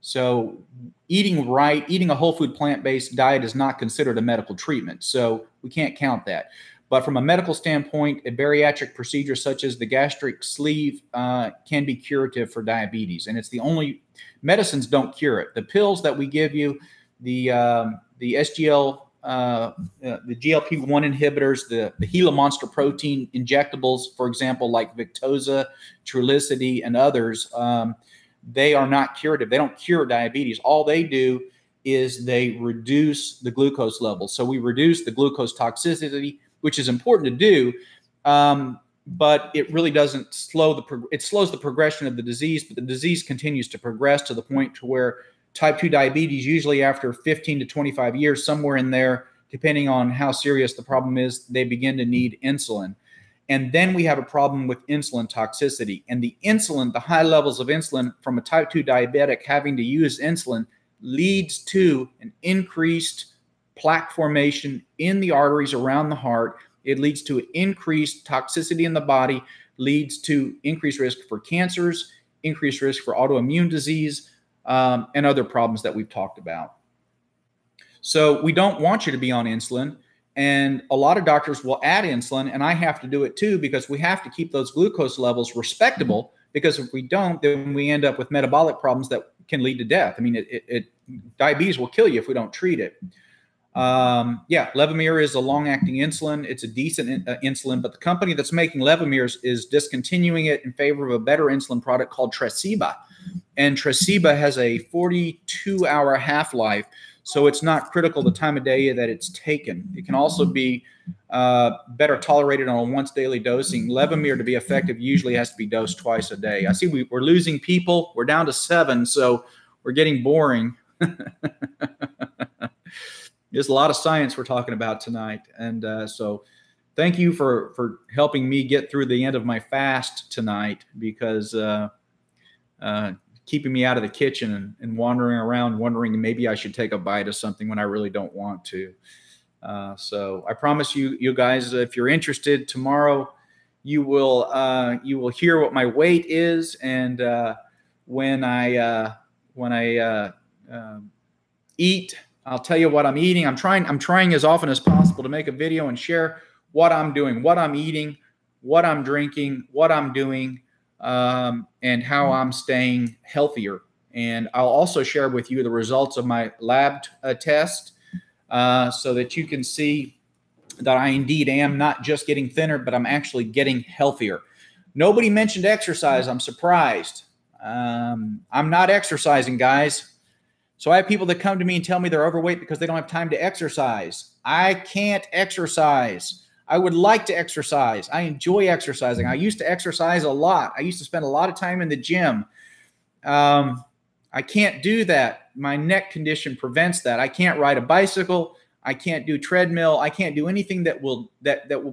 [SPEAKER 1] So eating a whole food plant-based diet is not considered a medical treatment. So we can't count that. But from a medical standpoint, a bariatric procedure such as the gastric sleeve can be curative for diabetes. And it's the only, medicines don't cure it. The pills that we give you, the SGL, the GLP-1 inhibitors, the Gila Monster protein injectables, for example, like Victoza, Trulicity, and others, they are not curative. They don't cure diabetes. All they do is they reduce the glucose level. So we reduce the glucose toxicity, which is important to do, but it really doesn't it slows the progression of the disease, but the disease continues to progress to the point to where type 2 diabetes, usually after 15 to 25 years, somewhere in there, depending on how serious the problem is, they begin to need insulin. And then we have a problem with insulin toxicity. And the high levels of insulin from a type 2 diabetic having to use insulin leads to an increased plaque formation in the arteries around the heart. It leads to increased toxicity in the body, leads to increased risk for cancers, increased risk for autoimmune disease, and other problems that we've talked about. So we don't want you to be on insulin. And a lot of doctors will add insulin, and I have to do it too, because we have to keep those glucose levels respectable, because if we don't, then we end up with metabolic problems that can lead to death. I mean, diabetes will kill you if we don't treat it. Yeah, Levemir is a long-acting insulin. It's a decent insulin, but the company that's making Levemir is discontinuing it in favor of a better insulin product called Tresiba. And Tresiba has a 42-hour half-life, so it's not critical the time of day that it's taken. It can also be better tolerated on a once-daily dosing. Levemir, to be effective, usually has to be dosed twice a day. I see we're losing people. We're down to 7, so we're getting boring. There's a lot of science we're talking about tonight. And so thank you for helping me get through the end of my fast tonight, because keeping me out of the kitchen and wandering around wondering maybe I should take a bite of something when I really don't want to. So I promise you guys, if you're interested, tomorrow you will hear what my weight is, and when I eat, I'll tell you what I'm eating. I'm trying as often as possible to make a video and share what I'm doing, what I'm eating, what I'm drinking, what I'm doing, and how I'm staying healthier. And I'll also share with you the results of my lab test so that you can see that I indeed am not just getting thinner, but I'm actually getting healthier. Nobody mentioned exercise. I'm surprised. I'm not exercising, guys. So I have people that come to me and tell me they're overweight because they don't have time to exercise. I can't exercise. I would like to exercise. I enjoy exercising. I used to exercise a lot. I used to spend a lot of time in the gym. I can't do that. My neck condition prevents that. I can't ride a bicycle. I can't do treadmill. I can't do anything that will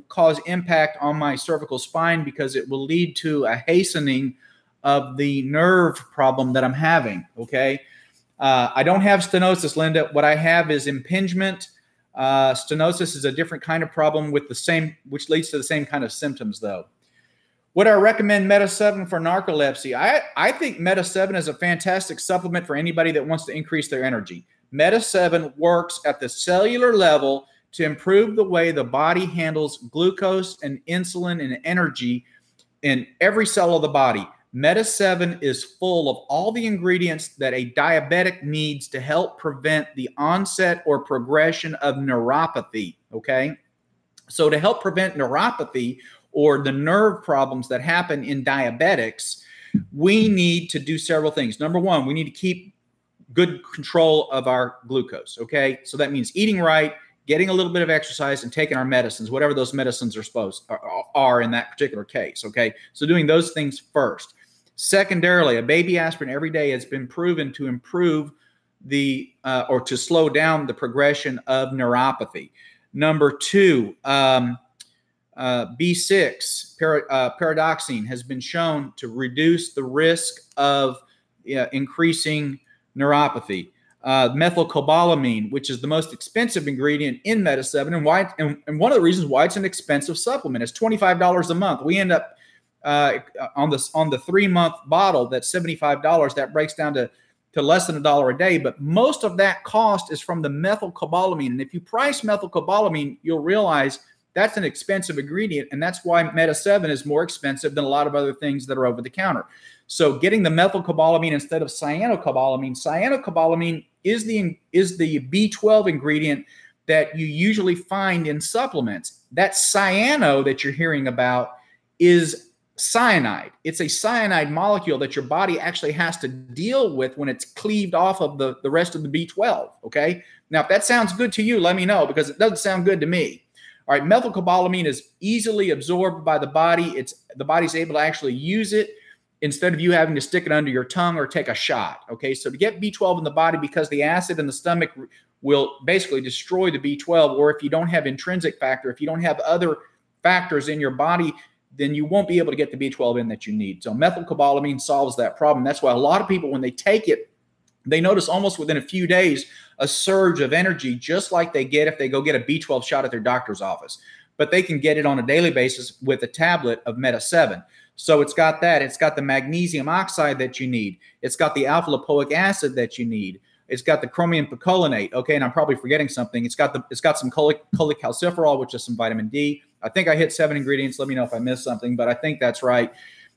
[SPEAKER 1] cause impact on my cervical spine because it will lead to a hastening of the nerve problem that I'm having. Okay. I don't have stenosis, Linda. What I have is impingement. Stenosis is a different kind of problem with the same, which leads to the same kind of symptoms, though. Would I recommend Mehta 7 for narcolepsy? I think Mehta 7 is a fantastic supplement for anybody that wants to increase their energy. Mehta 7 works at the cellular level to improve the way the body handles glucose and insulin and energy in every cell of the body. Mehta 7 is full of all the ingredients that a diabetic needs to help prevent the onset or progression of neuropathy, okay? So to help prevent neuropathy or the nerve problems that happen in diabetics, we need to do several things. Number one, we need to keep good control of our glucose, okay? So that means eating right, getting a little bit of exercise, and taking our medicines, whatever those medicines are in that particular case, okay? So doing those things first. Secondarily, a baby aspirin every day has been proven to improve or to slow down the progression of neuropathy. Number two, B6, pyridoxine, has been shown to reduce the risk of increasing neuropathy. Methylcobalamin, which is the most expensive ingredient in Mehta 7, and one of the reasons why it's an expensive supplement. It's $25 a month. We end up on the 3-month bottle that's $75. That breaks down to less than $1 a day. But most of that cost is from the methylcobalamin. And if you price methylcobalamin, you'll realize that's an expensive ingredient, and that's why Mehta 7 is more expensive than a lot of other things that are over the counter. So getting the methylcobalamin instead of cyanocobalamin. Cyanocobalamin is the B12 ingredient that you usually find in supplements. That cyano that you're hearing about is cyanide. It's a cyanide molecule that your body actually has to deal with when it's cleaved off of the rest of the B12, okay? Now, if that sounds good to you, let me know, because it doesn't sound good to me. All right, methylcobalamin is easily absorbed by the body. The body's able to actually use it instead of you having to stick it under your tongue or take a shot, okay? So to get B12 in the body, because the acid in the stomach will basically destroy the B12, or if you don't have intrinsic factor, if you don't have other factors in your body, then you won't be able to get the B12 in that you need. So methylcobalamin solves that problem. That's why a lot of people, when they take it, they notice almost within a few days a surge of energy, just like they get if they go get a B12 shot at their doctor's office. But they can get it on a daily basis with a tablet of Mehta 7. So it's got that. It's got the magnesium oxide that you need. It's got the alpha lipoic acid that you need. It's got the chromium picolinate. Okay, and I'm probably forgetting something. It's got some cholecalciferol, which is some vitamin D. I think I hit 7 ingredients. Let me know if I missed something, but I think that's right.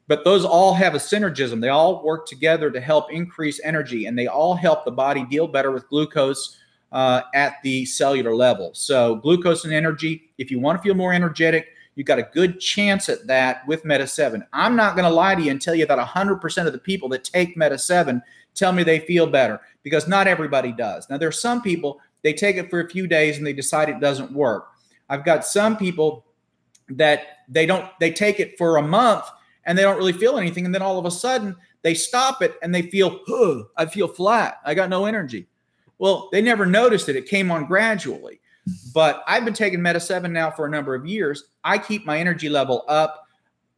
[SPEAKER 1] But those all have a synergism. They all work together to help increase energy, and they all help the body deal better with glucose at the cellular level. So glucose and energy, if you want to feel more energetic, you've got a good chance at that with Mehta 7. I'm not going to lie to you and tell you that 100% of the people that take Mehta 7 tell me they feel better, because not everybody does. Now, there are some people, they take it for a few days and they decide it doesn't work. I've got some people that they take it for a month and they don't really feel anything. And then all of a sudden they stop it and they feel, I feel flat. I got no energy. Well, they never noticed it. It came on gradually. But I've been taking Mehta 7 now for a number of years. I keep my energy level up.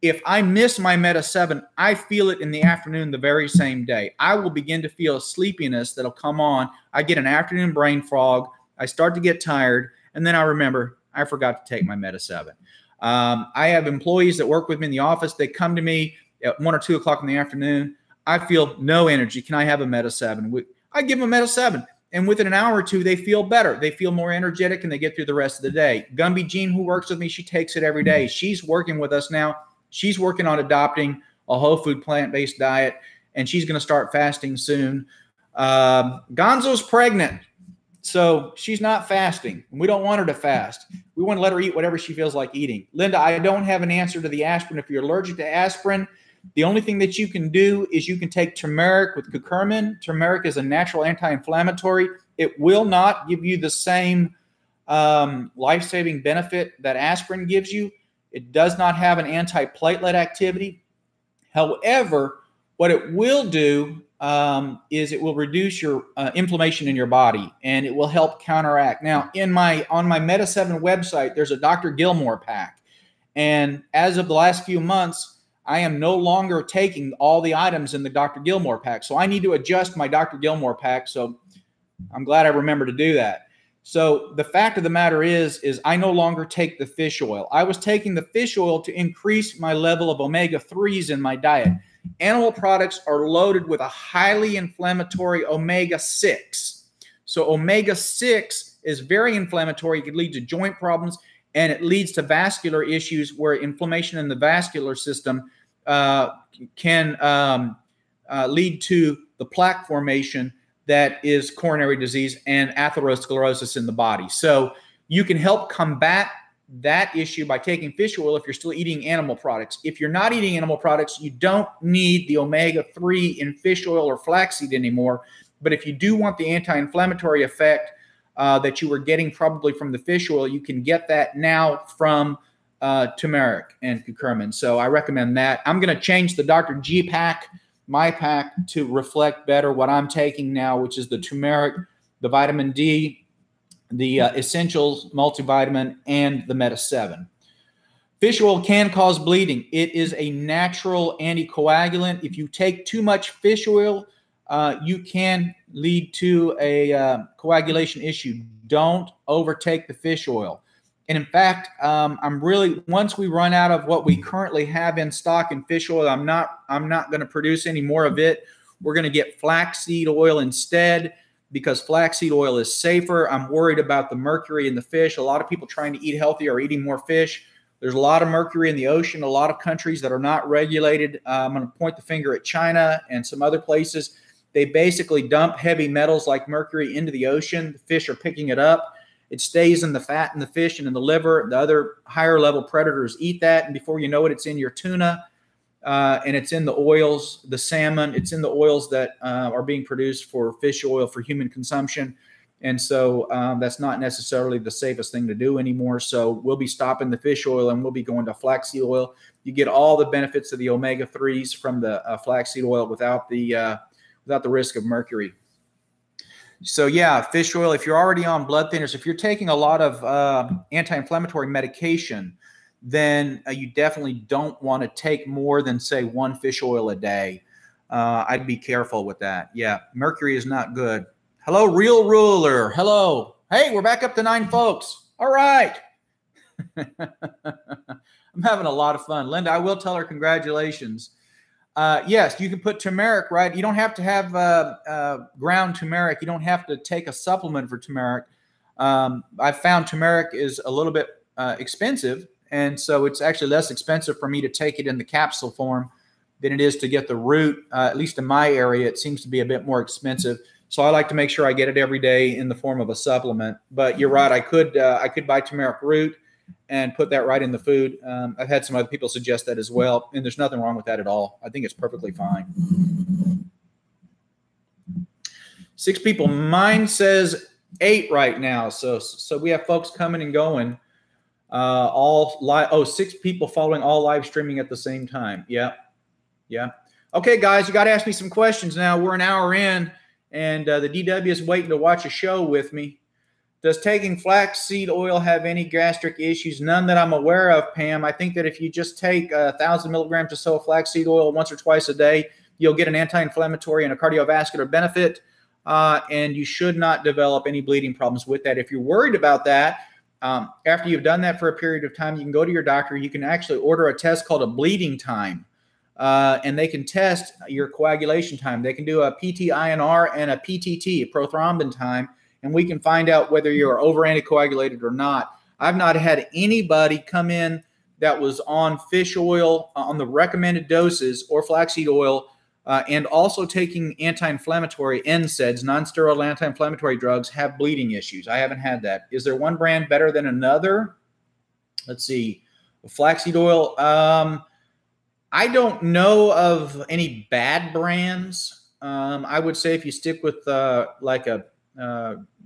[SPEAKER 1] If I miss my Mehta 7, I feel it in the afternoon the very same day. I will begin to feel a sleepiness that'll come on. I get an afternoon brain fog. I start to get tired. And then I remember I forgot to take my Mehta 7. I have employees that work with me in the office. They come to me at 1 or 2 o'clock in the afternoon. I feel no energy. Can I have a Mehta 7? I give them a Mehta 7. And within an hour or two, they feel better. They feel more energetic, and they get through the rest of the day. Gumby Jean, who works with me, she takes it every day. She's working with us now. She's working on adopting a whole food plant-based diet. and she's going to start fasting soon. Gonzo's pregnant, so she's not fasting. We don't want her to fast. We want to let her eat whatever she feels like eating. Linda, I don't have an answer to the aspirin. If you're allergic to aspirin, the only thing that you can do is you can take turmeric with curcumin. Turmeric is a natural anti-inflammatory. It will not give you the same life-saving benefit that aspirin gives you. It does not have an antiplatelet activity. However, what it will do is it will reduce your inflammation in your body, and it will help counteract. Now, on my Mehta 7 website, there's a Dr. Gilmore pack, and as of the last few months, I am no longer taking all the items in the Dr. Gilmore pack, so I need to adjust my Dr. Gilmore pack. So I'm glad I remember to do that. So the fact of the matter is I no longer take the fish oil. I was taking the fish oil to increase my level of omega-3s in my diet. Animal products are loaded with a highly inflammatory omega-6. So omega-6 is very inflammatory. It can lead to joint problems, and it leads to vascular issues where inflammation in the vascular system can lead to the plaque formation that is coronary disease and atherosclerosis in the body. So you can help combat that issue by taking fish oil if you're still eating animal products. If you're not eating animal products, you don't need the omega-3 in fish oil or flaxseed anymore. But if you do want the anti-inflammatory effect that you were getting probably from the fish oil, you can get that now from turmeric and curcumin. So I recommend that. I'm going to change the Dr. G pack, my pack, to reflect better what I'm taking now, which is the turmeric, the vitamin D, the Essentials multivitamin, and the Mehta 7. Fish oil can cause bleeding. It is a natural anticoagulant. If you take too much fish oil, you can lead to a coagulation issue. Don't overtake the fish oil. And in fact, once we run out of what we currently have in stock in fish oil, I'm not going to produce any more of it. We're going to get flaxseed oil instead, because flaxseed oil is safer. I'm worried about the mercury in the fish. A lot of people trying to eat healthy are eating more fish. There's a lot of mercury in the ocean. A lot of countries that are not regulated. I'm going to point the finger at China and some other places. They basically dump heavy metals like mercury into the ocean. The fish are picking it up. It stays in the fat in the fish and in the liver. The other higher level predators eat that, and before you know it, it's in your tuna, and it's in the oils, the salmon. It's in the oils that are being produced for fish oil for human consumption. And so that's not necessarily the safest thing to do anymore. So we'll be stopping the fish oil, and we'll be going to flaxseed oil. You get all the benefits of the omega-3s from the flaxseed oil without the risk of mercury. So yeah, fish oil, if you're already on blood thinners, if you're taking a lot of anti-inflammatory medication, then you definitely don't want to take more than, say, 1 fish oil a day. I'd be careful with that. Yeah, mercury is not good. Hello, Real Ruler. Hello. Hey, we're back up to 9 folks. All right. I'm having a lot of fun. Linda, I will tell her congratulations. Yes, you can put turmeric, right? You don't have to have ground turmeric. You don't have to take a supplement for turmeric. I've found turmeric is a little bit expensive, and so it's actually less expensive for me to take it in the capsule form than it is to get the root. At least in my area, it seems to be a bit more expensive. So I like to make sure I get it every day in the form of a supplement. But you're right, I could buy turmeric root and put that right in the food. I've had some other people suggest that as well, and there's nothing wrong with that at all. I think it's perfectly fine. 6 people. Mine says 8 right now, so we have folks coming and going. 6 people following all live streaming at the same time. Yeah. Okay, guys, you got to ask me some questions now. We're an hour in, and the DW is waiting to watch a show with me. Does taking flaxseed oil have any gastric issues? None that I'm aware of, Pam. I think that if you just take 1,000 milligrams or so of flaxseed oil once or twice a day, you'll get an anti-inflammatory and a cardiovascular benefit, and you should not develop any bleeding problems with that. If you're worried about that, after you've done that for a period of time, you can go to your doctor. You can actually order a test called a bleeding time, and they can test your coagulation time. They can do a PT-INR and a PTT, a prothrombin time, and we can find out whether you're over anticoagulated or not. I've not had anybody come in that was on fish oil on the recommended doses or flaxseed oil and also taking anti-inflammatory NSAIDs, non-steroidal anti-inflammatory drugs, have bleeding issues. I haven't had that. Is there one brand better than another? Let's see. Flaxseed oil. I don't know of any bad brands. I would say if you stick with like a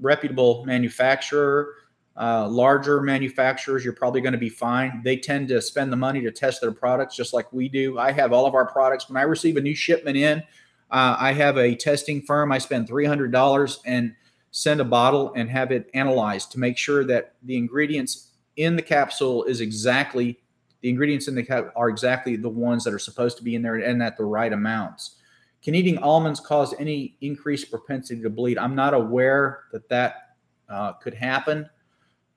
[SPEAKER 1] reputable manufacturer, larger manufacturers, you're probably going to be fine. They tend to spend the money to test their products just like we do. I have all of our products. When I receive a new shipment in, I have a testing firm. I spend $300 and send a bottle and have it analyzed to make sure that the ingredients in the capsule is exactly are exactly the ones that are supposed to be in there and at the right amounts. Can eating almonds cause any increased propensity to bleed? I'm not aware that could happen.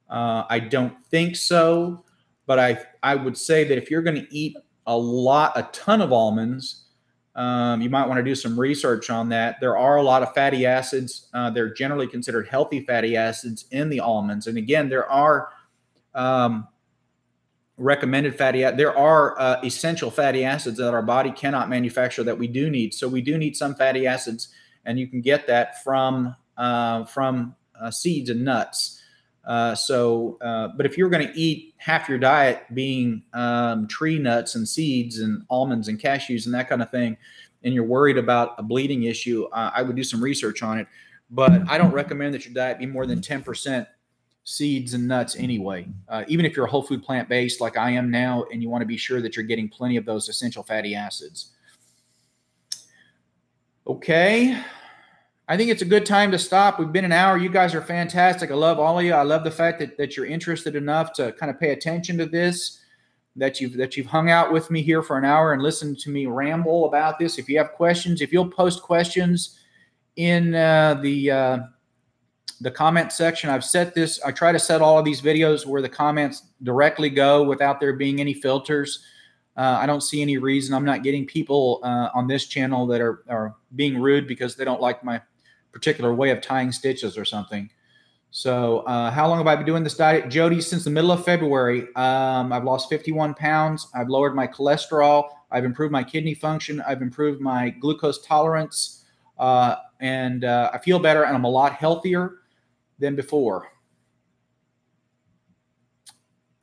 [SPEAKER 1] I don't think so, but I would say that if you're going to eat a ton of almonds, you might want to do some research on that. There are a lot of fatty acids. They're generally considered healthy fatty acids in the almonds. And again, there are recommended there are essential fatty acids that our body cannot manufacture that we do need. So we do need some fatty acids, and you can get that from seeds and nuts. But if you're going to eat half your diet being tree nuts and seeds and almonds and cashews and that kind of thing, and you're worried about a bleeding issue, I would do some research on it. But I don't recommend that your diet be more than 10% seeds and nuts anyway. Even if you're a whole food plant-based like I am now, and you want to be sure that you're getting plenty of those essential fatty acids. Okay. I think it's a good time to stop. We've been an hour. You guys are fantastic. I love all of you. I love the fact that you're interested enough to kind of pay attention to this, that you've hung out with me here for an hour and listened to me ramble about this. If you have questions, if you'll post questions in the comment section. I try to set all of these videos where the comments directly go without there being any filters. I don't see any reason. I'm not getting people on this channel that are being rude because they don't like my particular way of tying stitches or something. So how long have I been doing this diet? Jody, since the middle of February. I've lost 51 pounds. I've lowered my cholesterol. I've improved my kidney function. I've improved my glucose tolerance. And I feel better, and I'm a lot healthier than before.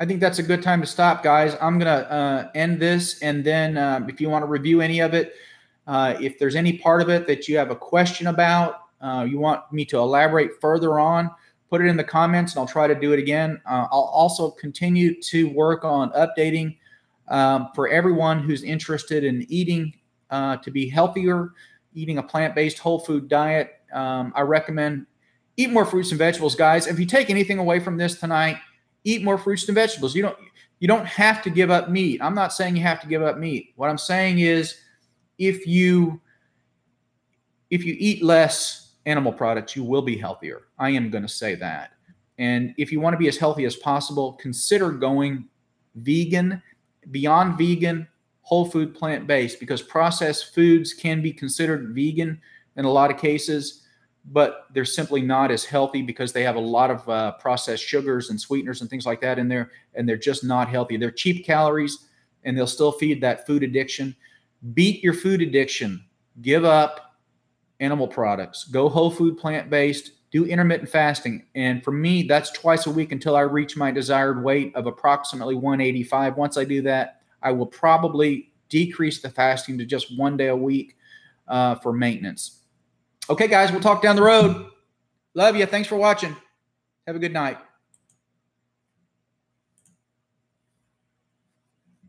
[SPEAKER 1] I think that's a good time to stop, guys. I'm going to end this, and then if you want to review any of it, if there's any part of it that you have a question about, you want me to elaborate further on, put it in the comments, and I'll try to do it again. I'll also continue to work on updating for everyone who's interested in eating to be healthier, eating a plant-based whole food diet. I recommend eat more fruits and vegetables, guys. If you take anything away from this tonight, eat more fruits and vegetables. You don't have to give up meat. I'm not saying you have to give up meat. What I'm saying is if you eat less animal products, you will be healthier. I am going to say that. And if you want to be as healthy as possible, consider going vegan, beyond vegan, whole food, plant-based, because processed foods can be considered vegan in a lot of cases, but they're simply not as healthy because they have a lot of processed sugars and sweeteners and things like that in there, and they're just not healthy. They're cheap calories, and they'll still feed that food addiction. Beat your food addiction. Give up animal products. Go whole food, plant-based. Do intermittent fasting. And for me, that's twice a week until I reach my desired weight of approximately 185. Once I do that, I will probably decrease the fasting to just 1 day a week for maintenance. Okay, guys, we'll talk down the road. Love you. Thanks for watching. Have a good night.